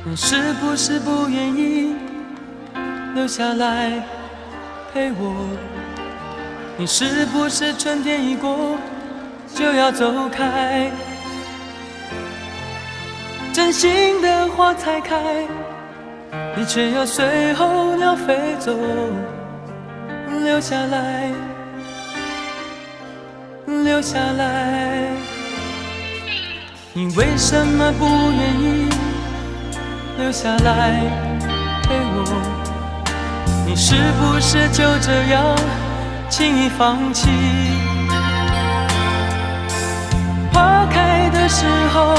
你是不是不愿意留下来陪我？你是不是春天一过就要走开？真心的花才开，你却要随候鸟飞走，留下来留下来。你为什么不愿意留下来陪我？你是不是就这样轻易放弃？花开的时候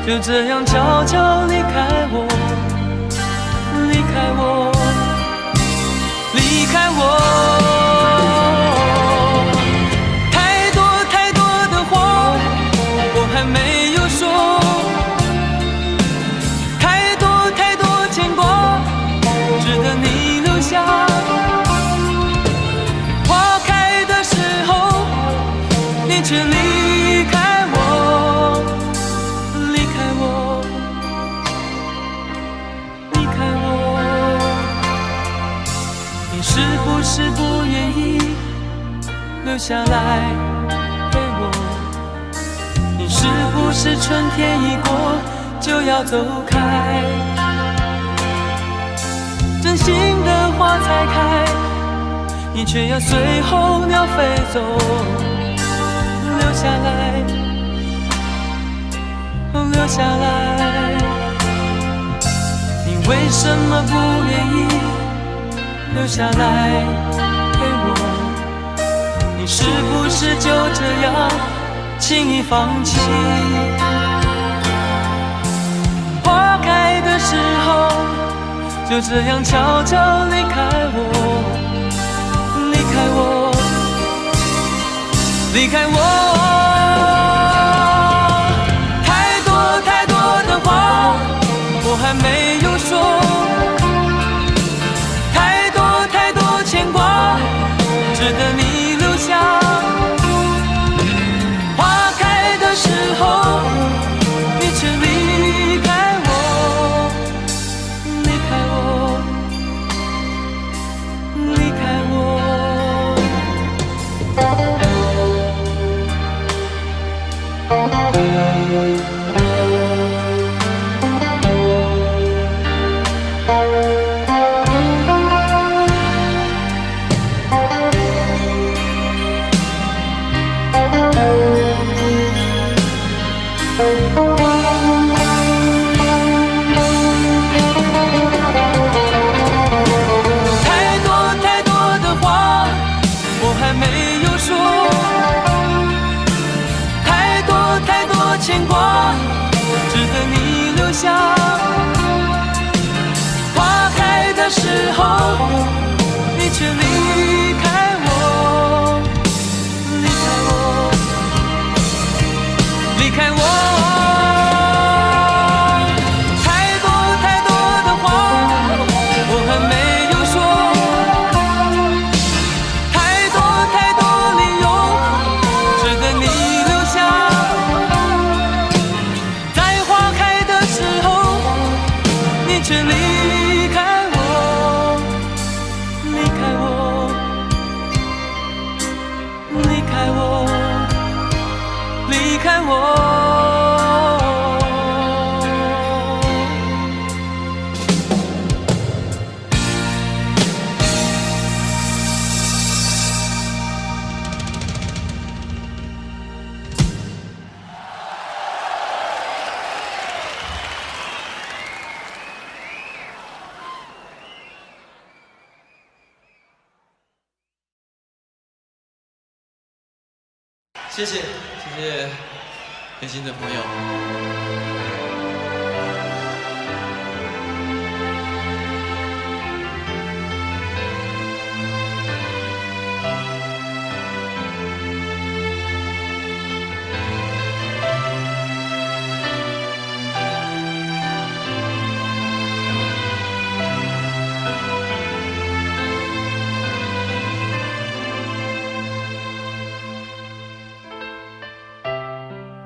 就这样悄悄离开我，离开我，离开我。太多太多的话我还没有说，太多太多牵挂值得你留下。花开的时候你却离开我，离开我，离开我。你是不是不愿意留下来陪我？你是不是春天一过就要走开？真心的花才开，你却要随候鸟飞走。留下来，留下来。你为什么不愿意留下来陪我？你是不是就这样轻易放弃？花开的时候就这样悄悄离开我，离开我，离开我。太多太多的话我还没有说，太多太多牵挂值得你留下。花开的时候你却离开我，离开我，离开我。太多太多的话我还没有说，太多太多牵挂值得你留下。花开的时候你却离开我，离开我，离开我。太多太多的话我还没有说，太多太多理由值得你留下。在花开的时候你却离开我，离开我，离开我，离开我。谢谢，谢谢北京的朋友。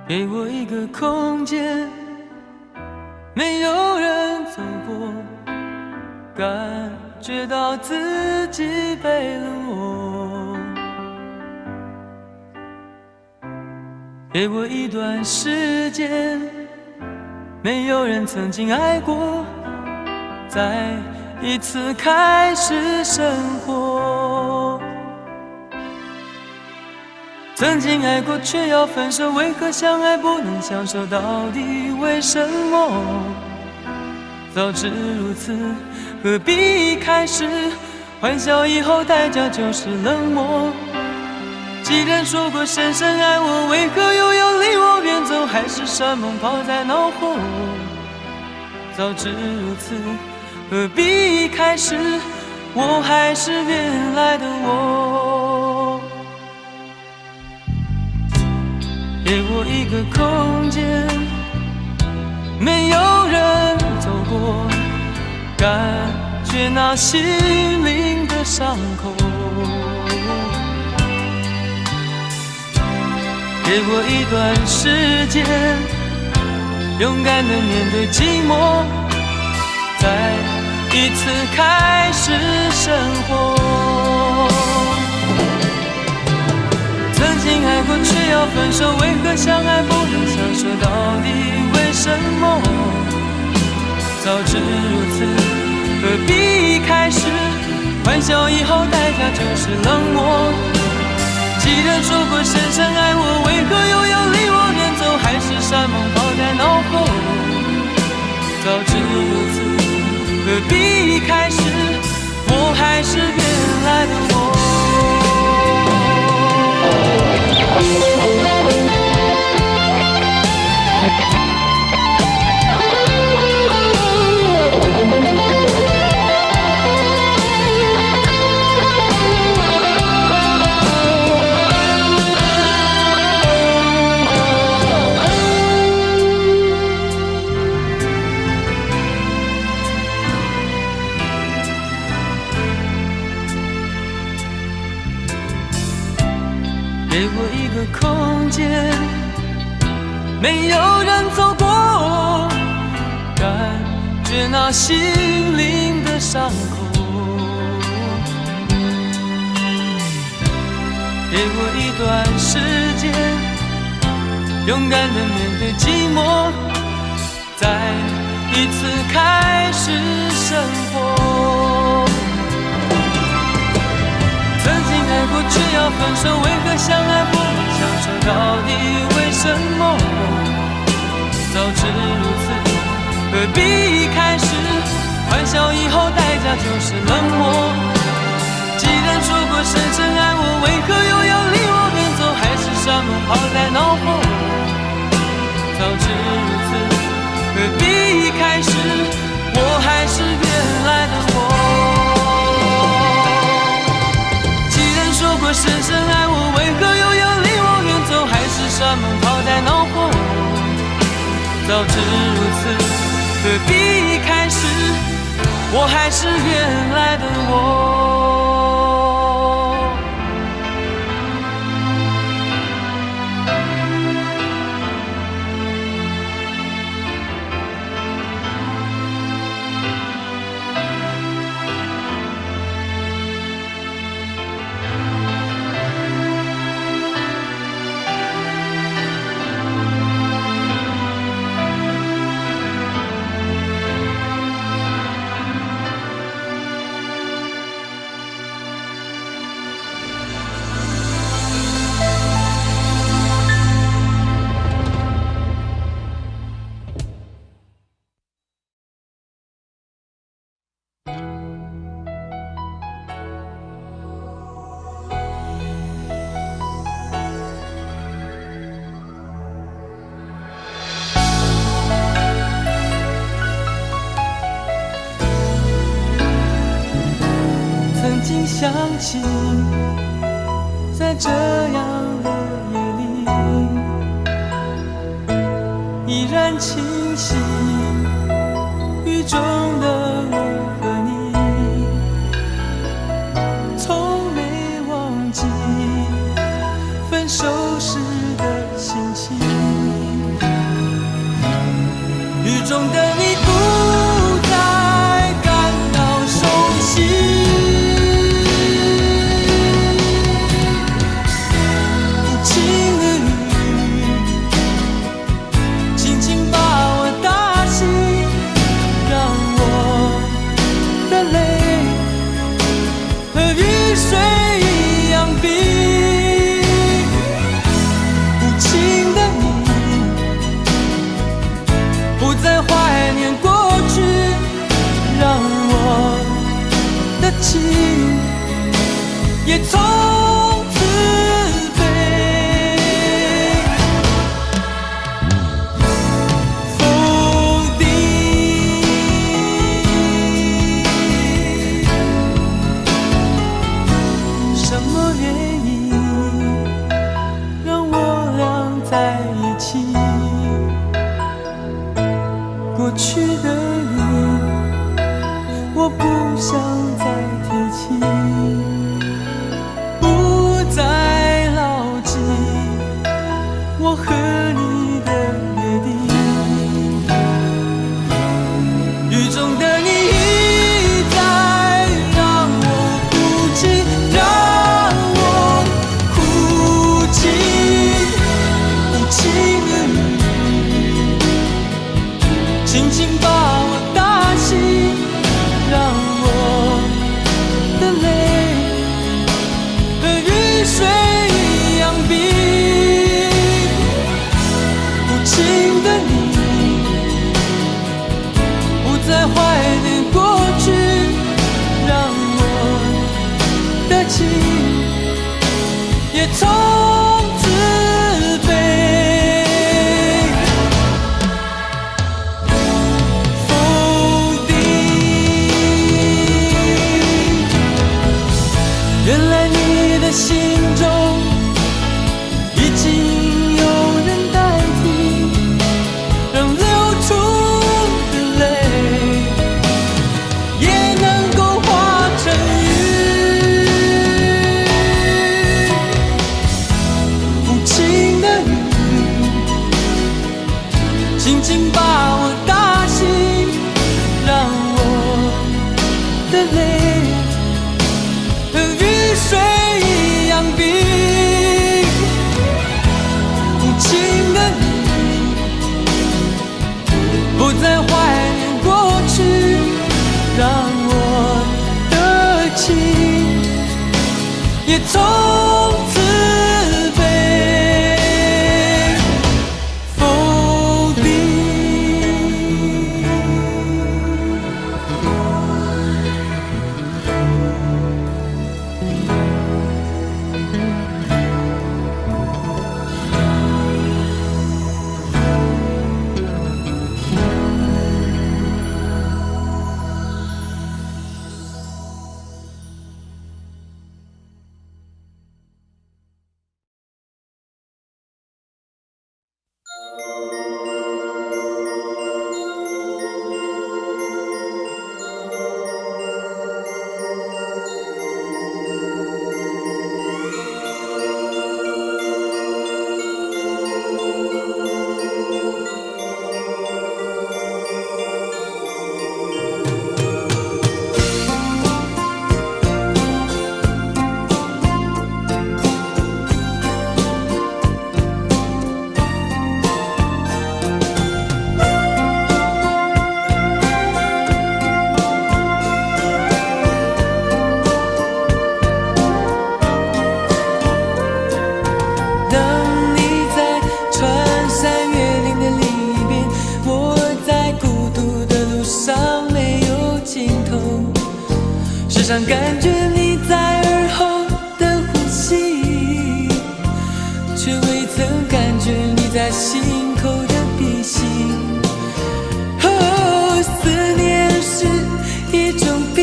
给我一个空间，没有人走过，感觉到自己被冷落。给我一段时间，没有人曾经爱过，再一次开始生活。曾经爱过却要分手，为何相爱不能相守？到底为什么？早知如此，何必一开始？欢笑以后代价就是冷漠。既然说过深深爱我，为何又要离我远走？海誓山盟抛在脑后。早知如此，何必一开始？我还是原来的我。给我一个空间，没有人走过，感觉那心灵的伤口。给我一段时间，勇敢地面对寂寞，再一次开始生活。曾经爱过却要分手，为何相爱不能相守？到底为什么？早知如此，何必一开始？欢笑以后代价就是冷漠。既然说过深深爱我，为何又要离我远走？海誓山盟抛在脑后。早知如此，何必一开始？我还是原来的我。给我一个空间，没有人走过，感觉那心灵的伤口。给我一段时间，勇敢地面对寂寞，再一次开始生活。曾经爱过却要分手，为何相爱不能相守？到底为什么？早知如此，何必一开始？欢笑以后代价就是冷漠。既然说过深深爱我，为何又要离我远走？海誓山盟抛在脑后。早知如此，何必一开始？我还是原来的我。说过深深爱我，为何又要离我远走？海誓山盟抛在脑后。早知如此，何必一开始？我还是原来的我。想起在这样的夜里，依然清晰雨中的我和你，从没忘记分手时的心情。雨中的你不再感到熟悉，轻轻把我打醒，让我么原因让我俩在一起？过去的你，我不想再提起，不再牢记我和你的约定。雨中的你一再让我哭泣，让我哭泣，无情的你轻轻把我打醒，让我的泪和雨水一样冰。无情的你不再怀念过去，让我的情也从此被否定。原来你的心中已经有人代替，让流出的泪也能够化成雨。无情的你轻轻把我打醒，让我的泪和雨水一样冰。无情的你不再怀念过去，让我的情也从此被否定。当你在穿山越岭的另一边，我在孤独的路上没有尽头，时常感觉你在耳后的呼吸，却未曾感觉你在心口的鼻息。哦，思念是一种病，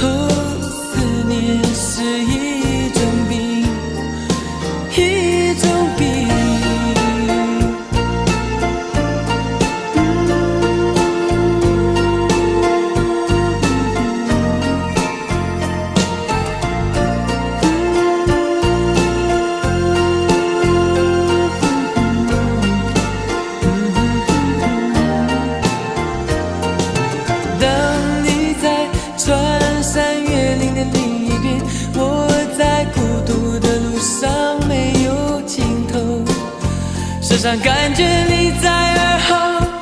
哦，思念是一种病，一种病。当你在穿山越岭的另一边，我在孤独的路上没有尽头，时常感觉你在耳后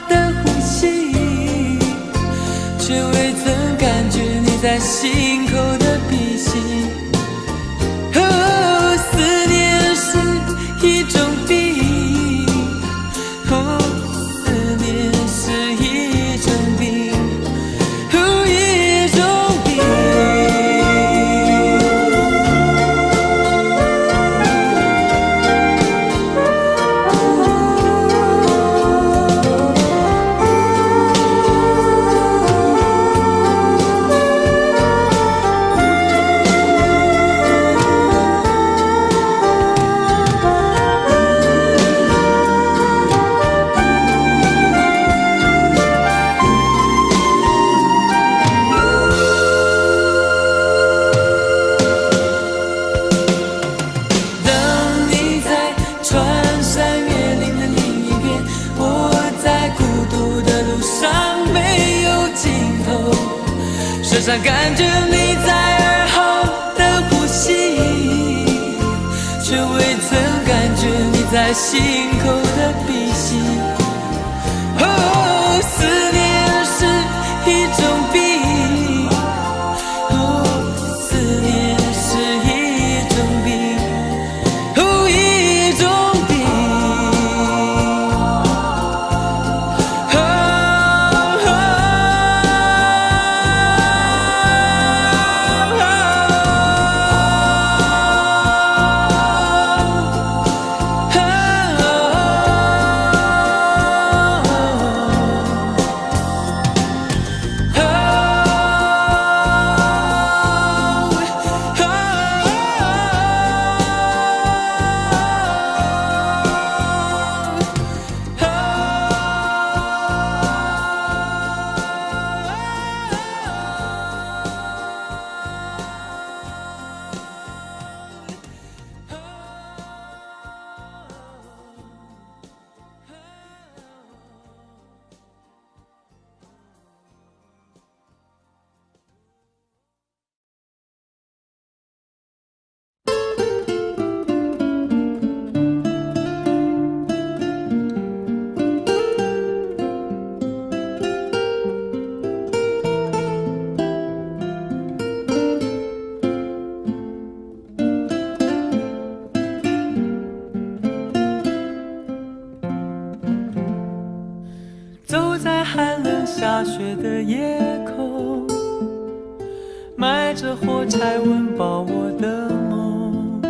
的呼吸，却未曾感觉你在心口的鼻息。哦，思念是一种病，哦，思念是一种病，哦，一种病。上感觉你在耳后的呼吸，却未曾感觉你在心口的鼻息。哦，思念是一种病，哦，思念是一种病，哦，一种病。走在寒冷下雪的夜空，埋着火柴温饱我的梦，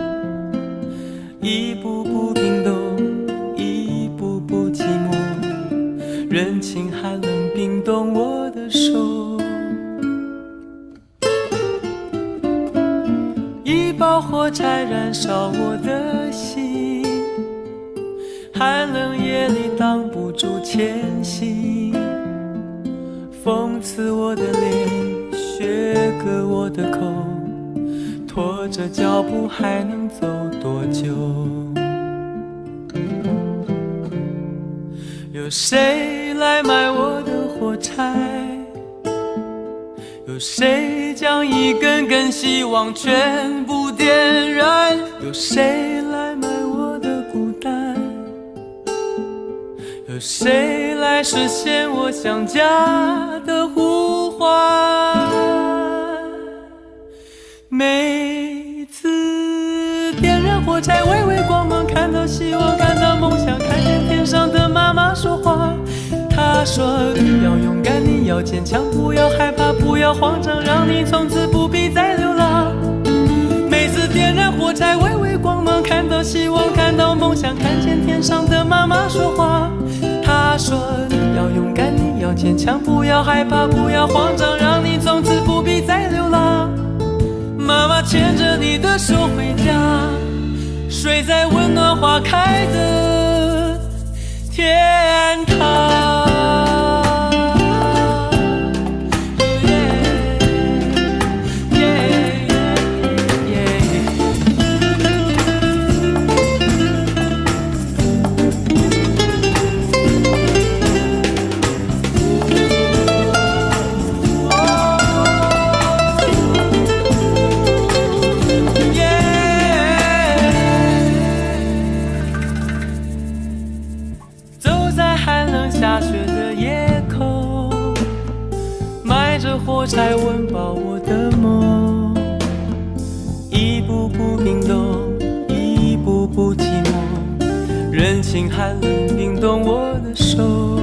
一步步冰冻，一步步寂寞，人情寒冷冰冻我的手，一包火柴燃烧我的心，寒冷夜里挡不住前行，讽刺我的脸，削割我的口，拖着脚步还能走多久？有谁来买我的火柴？有谁将一根根希望全部点燃？有谁来买我的孤单？有谁来实现我想家的呼唤？每次点燃火柴，微微光芒，看到希望，看到梦想，看见天上的妈妈说话。她说你要勇敢，你要坚强，不要害怕，不要慌张，让你从此不必再流浪。每次点燃火柴，微微光芒，看到希望，看到梦想，看见天上的妈妈说话。她说你要勇敢，你要坚强，不要害怕，不要慌张，让你从此不必再流浪。妈妈牵着你的手回家，睡在温暖花开的天堂。下雪的夜空，埋着火柴温饱我的梦，一步步冰冻，一步步寂寞，人情寒冷冰冻我的手，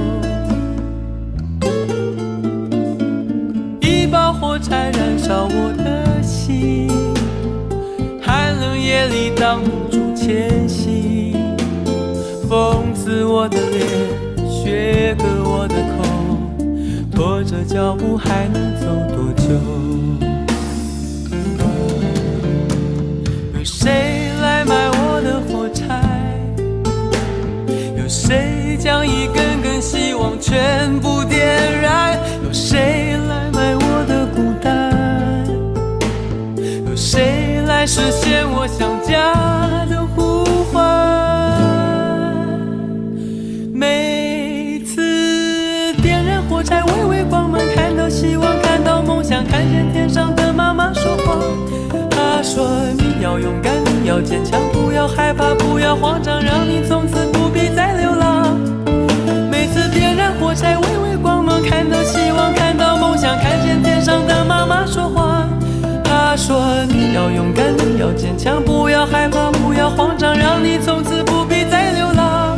一包火柴燃烧我的心，寒冷夜里挡不住前行，讽刺我的脸，削割我的口，拖着脚步还能走多久？有谁来买我的火柴？有谁将一根根希望全部点燃？有谁来买我的孤单？有谁来实现我想家的呼唤？火柴微微光芒，看到希望，看到梦想，看见话。他说你要勇敢，你要坚强，不要害怕，不要慌张，让你从此不必再流浪。每次点燃火柴，微微光芒，看到希望，看到梦想，看见天上的妈妈说话。他说你要勇敢，你要坚强，不要害怕，不要慌张，让你从此不必再流浪。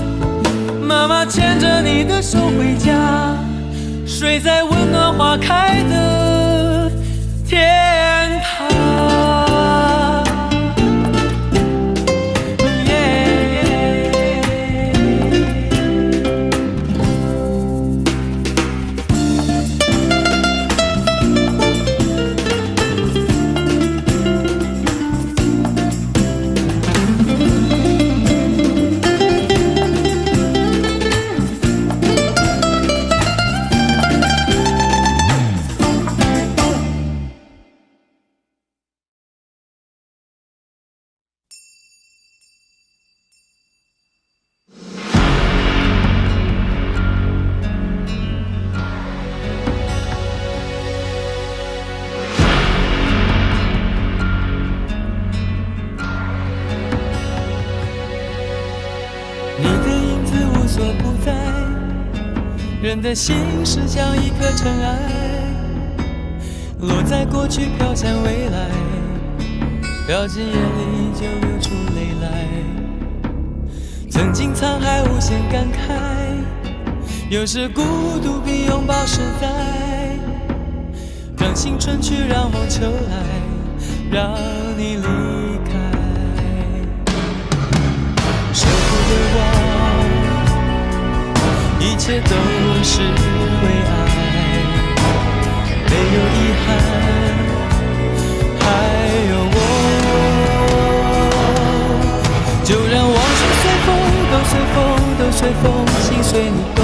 妈妈牵着你的手回家，睡在温暖花开的天堂。人的心事像一颗尘埃，落在过去飘向未来，掉进眼里就流出泪来。曾经沧海无限感慨，有时孤独比拥抱实在。让青春去，让梦秋来，让你离开。舍不得忘，一切都是为爱，没有遗憾，还有我。就让往事随风，都随风，都随风，心随你动。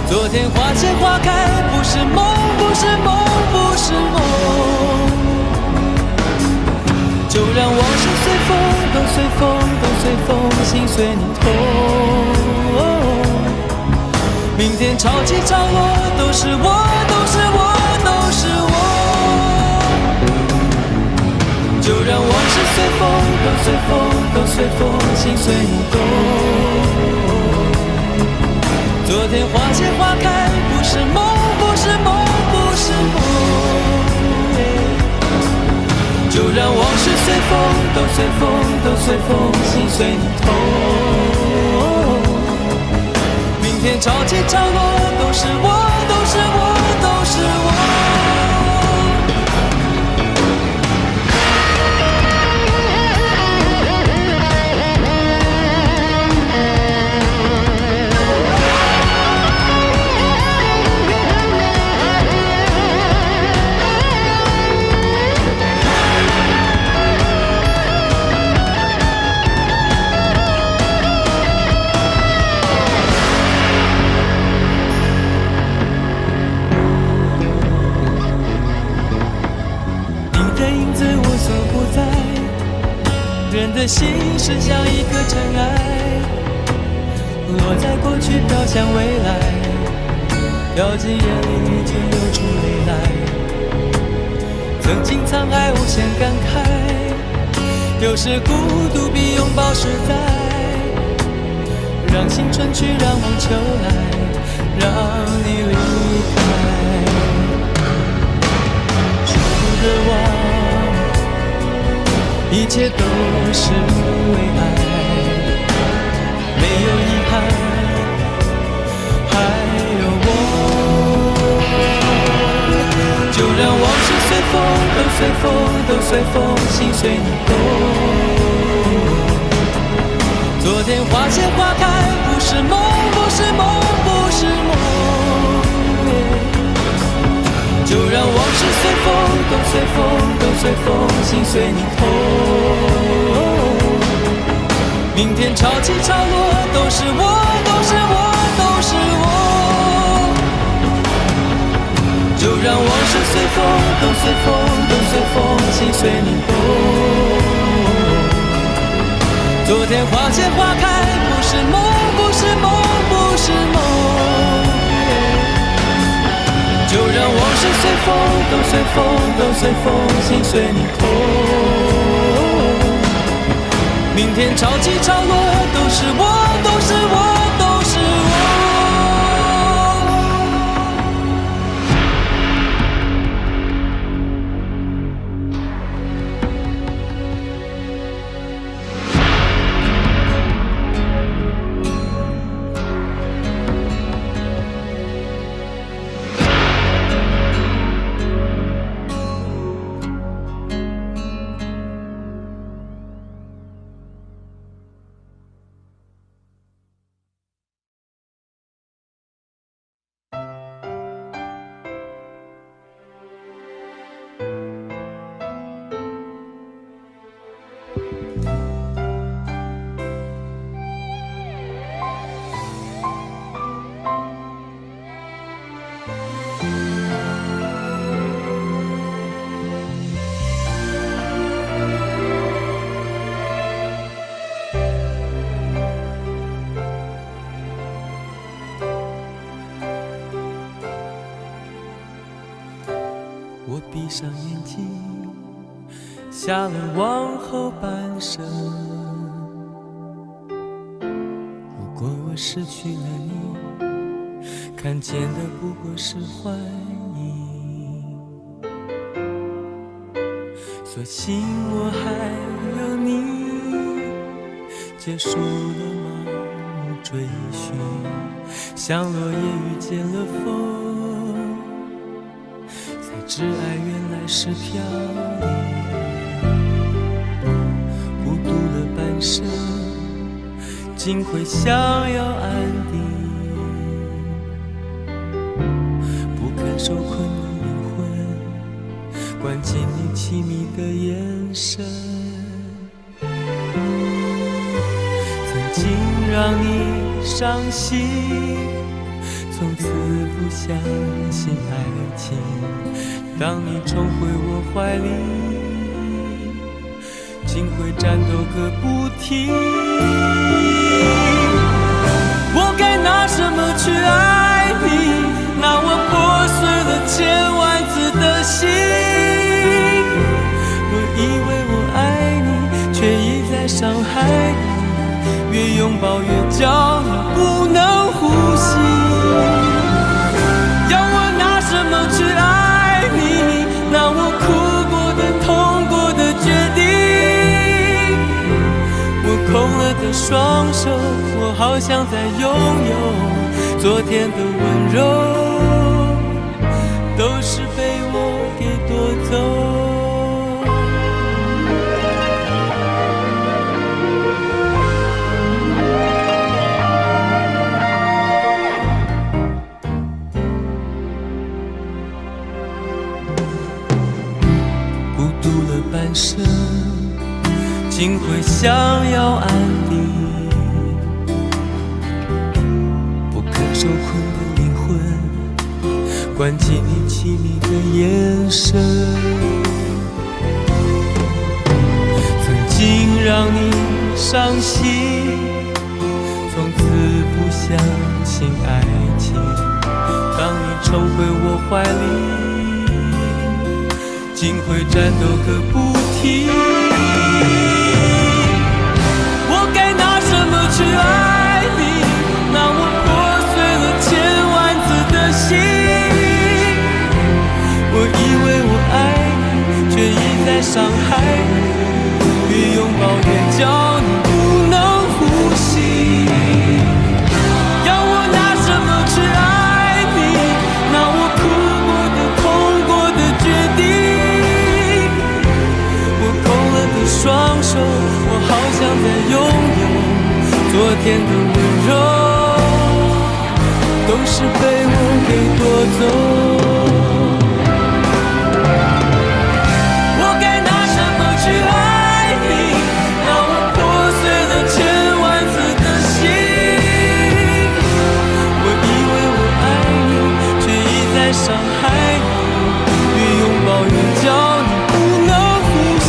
昨天花谢花开，不是梦，不是梦，不是梦。就让往事随风，都随风，都随风，心随你痛。明天潮起潮落，都是我，都是我，都是我。就让往事随风，都随风，都随风，心随你动。昨天花谢花开，不是梦，不是梦，不是梦。就让往事随风，都随风，都随风，心随你痛。明天潮起潮落，都是我，都是我，都是我。人的心是像一颗尘埃，落在过去飘向未来，掉进眼里就流出泪来。曾经沧海无限感慨，有时孤独比拥抱实在。让青春去，让梦秋来，让你离开。舍不得忘，一切都是为爱，没有遗憾，还有我。就让往事随风，都随风，都随风，心随你动。昨天花谢花开，不是梦，不是梦，不是梦。就让往事随风，都随风，都随风，心随你痛。明天潮起潮落，都是我，都是我，都是我。就让往事随风，都随风，都随风，心随你动。昨天花谢花开，不是梦，不是梦，不是梦。就让往事随风，都随风，都随风，心随你痛。明天潮起潮落，都是我，都是我，都是我。我闭上眼睛，下了往后半生。如果我失去了你，看见的不过是幻影。所幸我还有你，结束了盲目追寻，像落叶遇见了风。挚爱原来是飘零，孤独了半生，竟会想要安定。不堪受困的灵魂，关进你凄迷的眼神。曾经让你伤心，从此不相信爱情。当你重回我怀里，竟会战斗个不停。我该拿什么去爱你？拿我破碎了千万次的心。我以为我爱你，却一再伤害你。越拥抱越叫你不能呼吸。要我拿什么去爱？那我哭过的、痛过的决定，我空了的双手，我好像在拥有昨天的温柔，都是被我给夺走。半生竟会想要安定，不肯受困的灵魂，关进你凄迷的眼神。曾经让你伤心，从此不相信爱情。当你重回我怀里，竟会战斗个不停。我该拿什么去爱你？拿我破碎了千万次的心。我以为我爱你，却一再伤害你。越拥抱越叫你不能呼吸。要我拿什么去爱你？拿我哭过的、痛过的决定。双手，我好像在拥有昨天的温柔，都是被我给夺走。我该拿什么去爱你？让我破碎了千万次的心。我以为我爱你，却一再伤害你。越拥抱越叫你不能呼吸。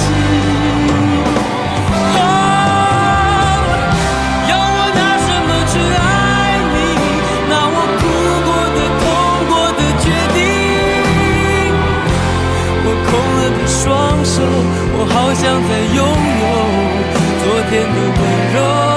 双手，我好想再拥有昨天的温柔。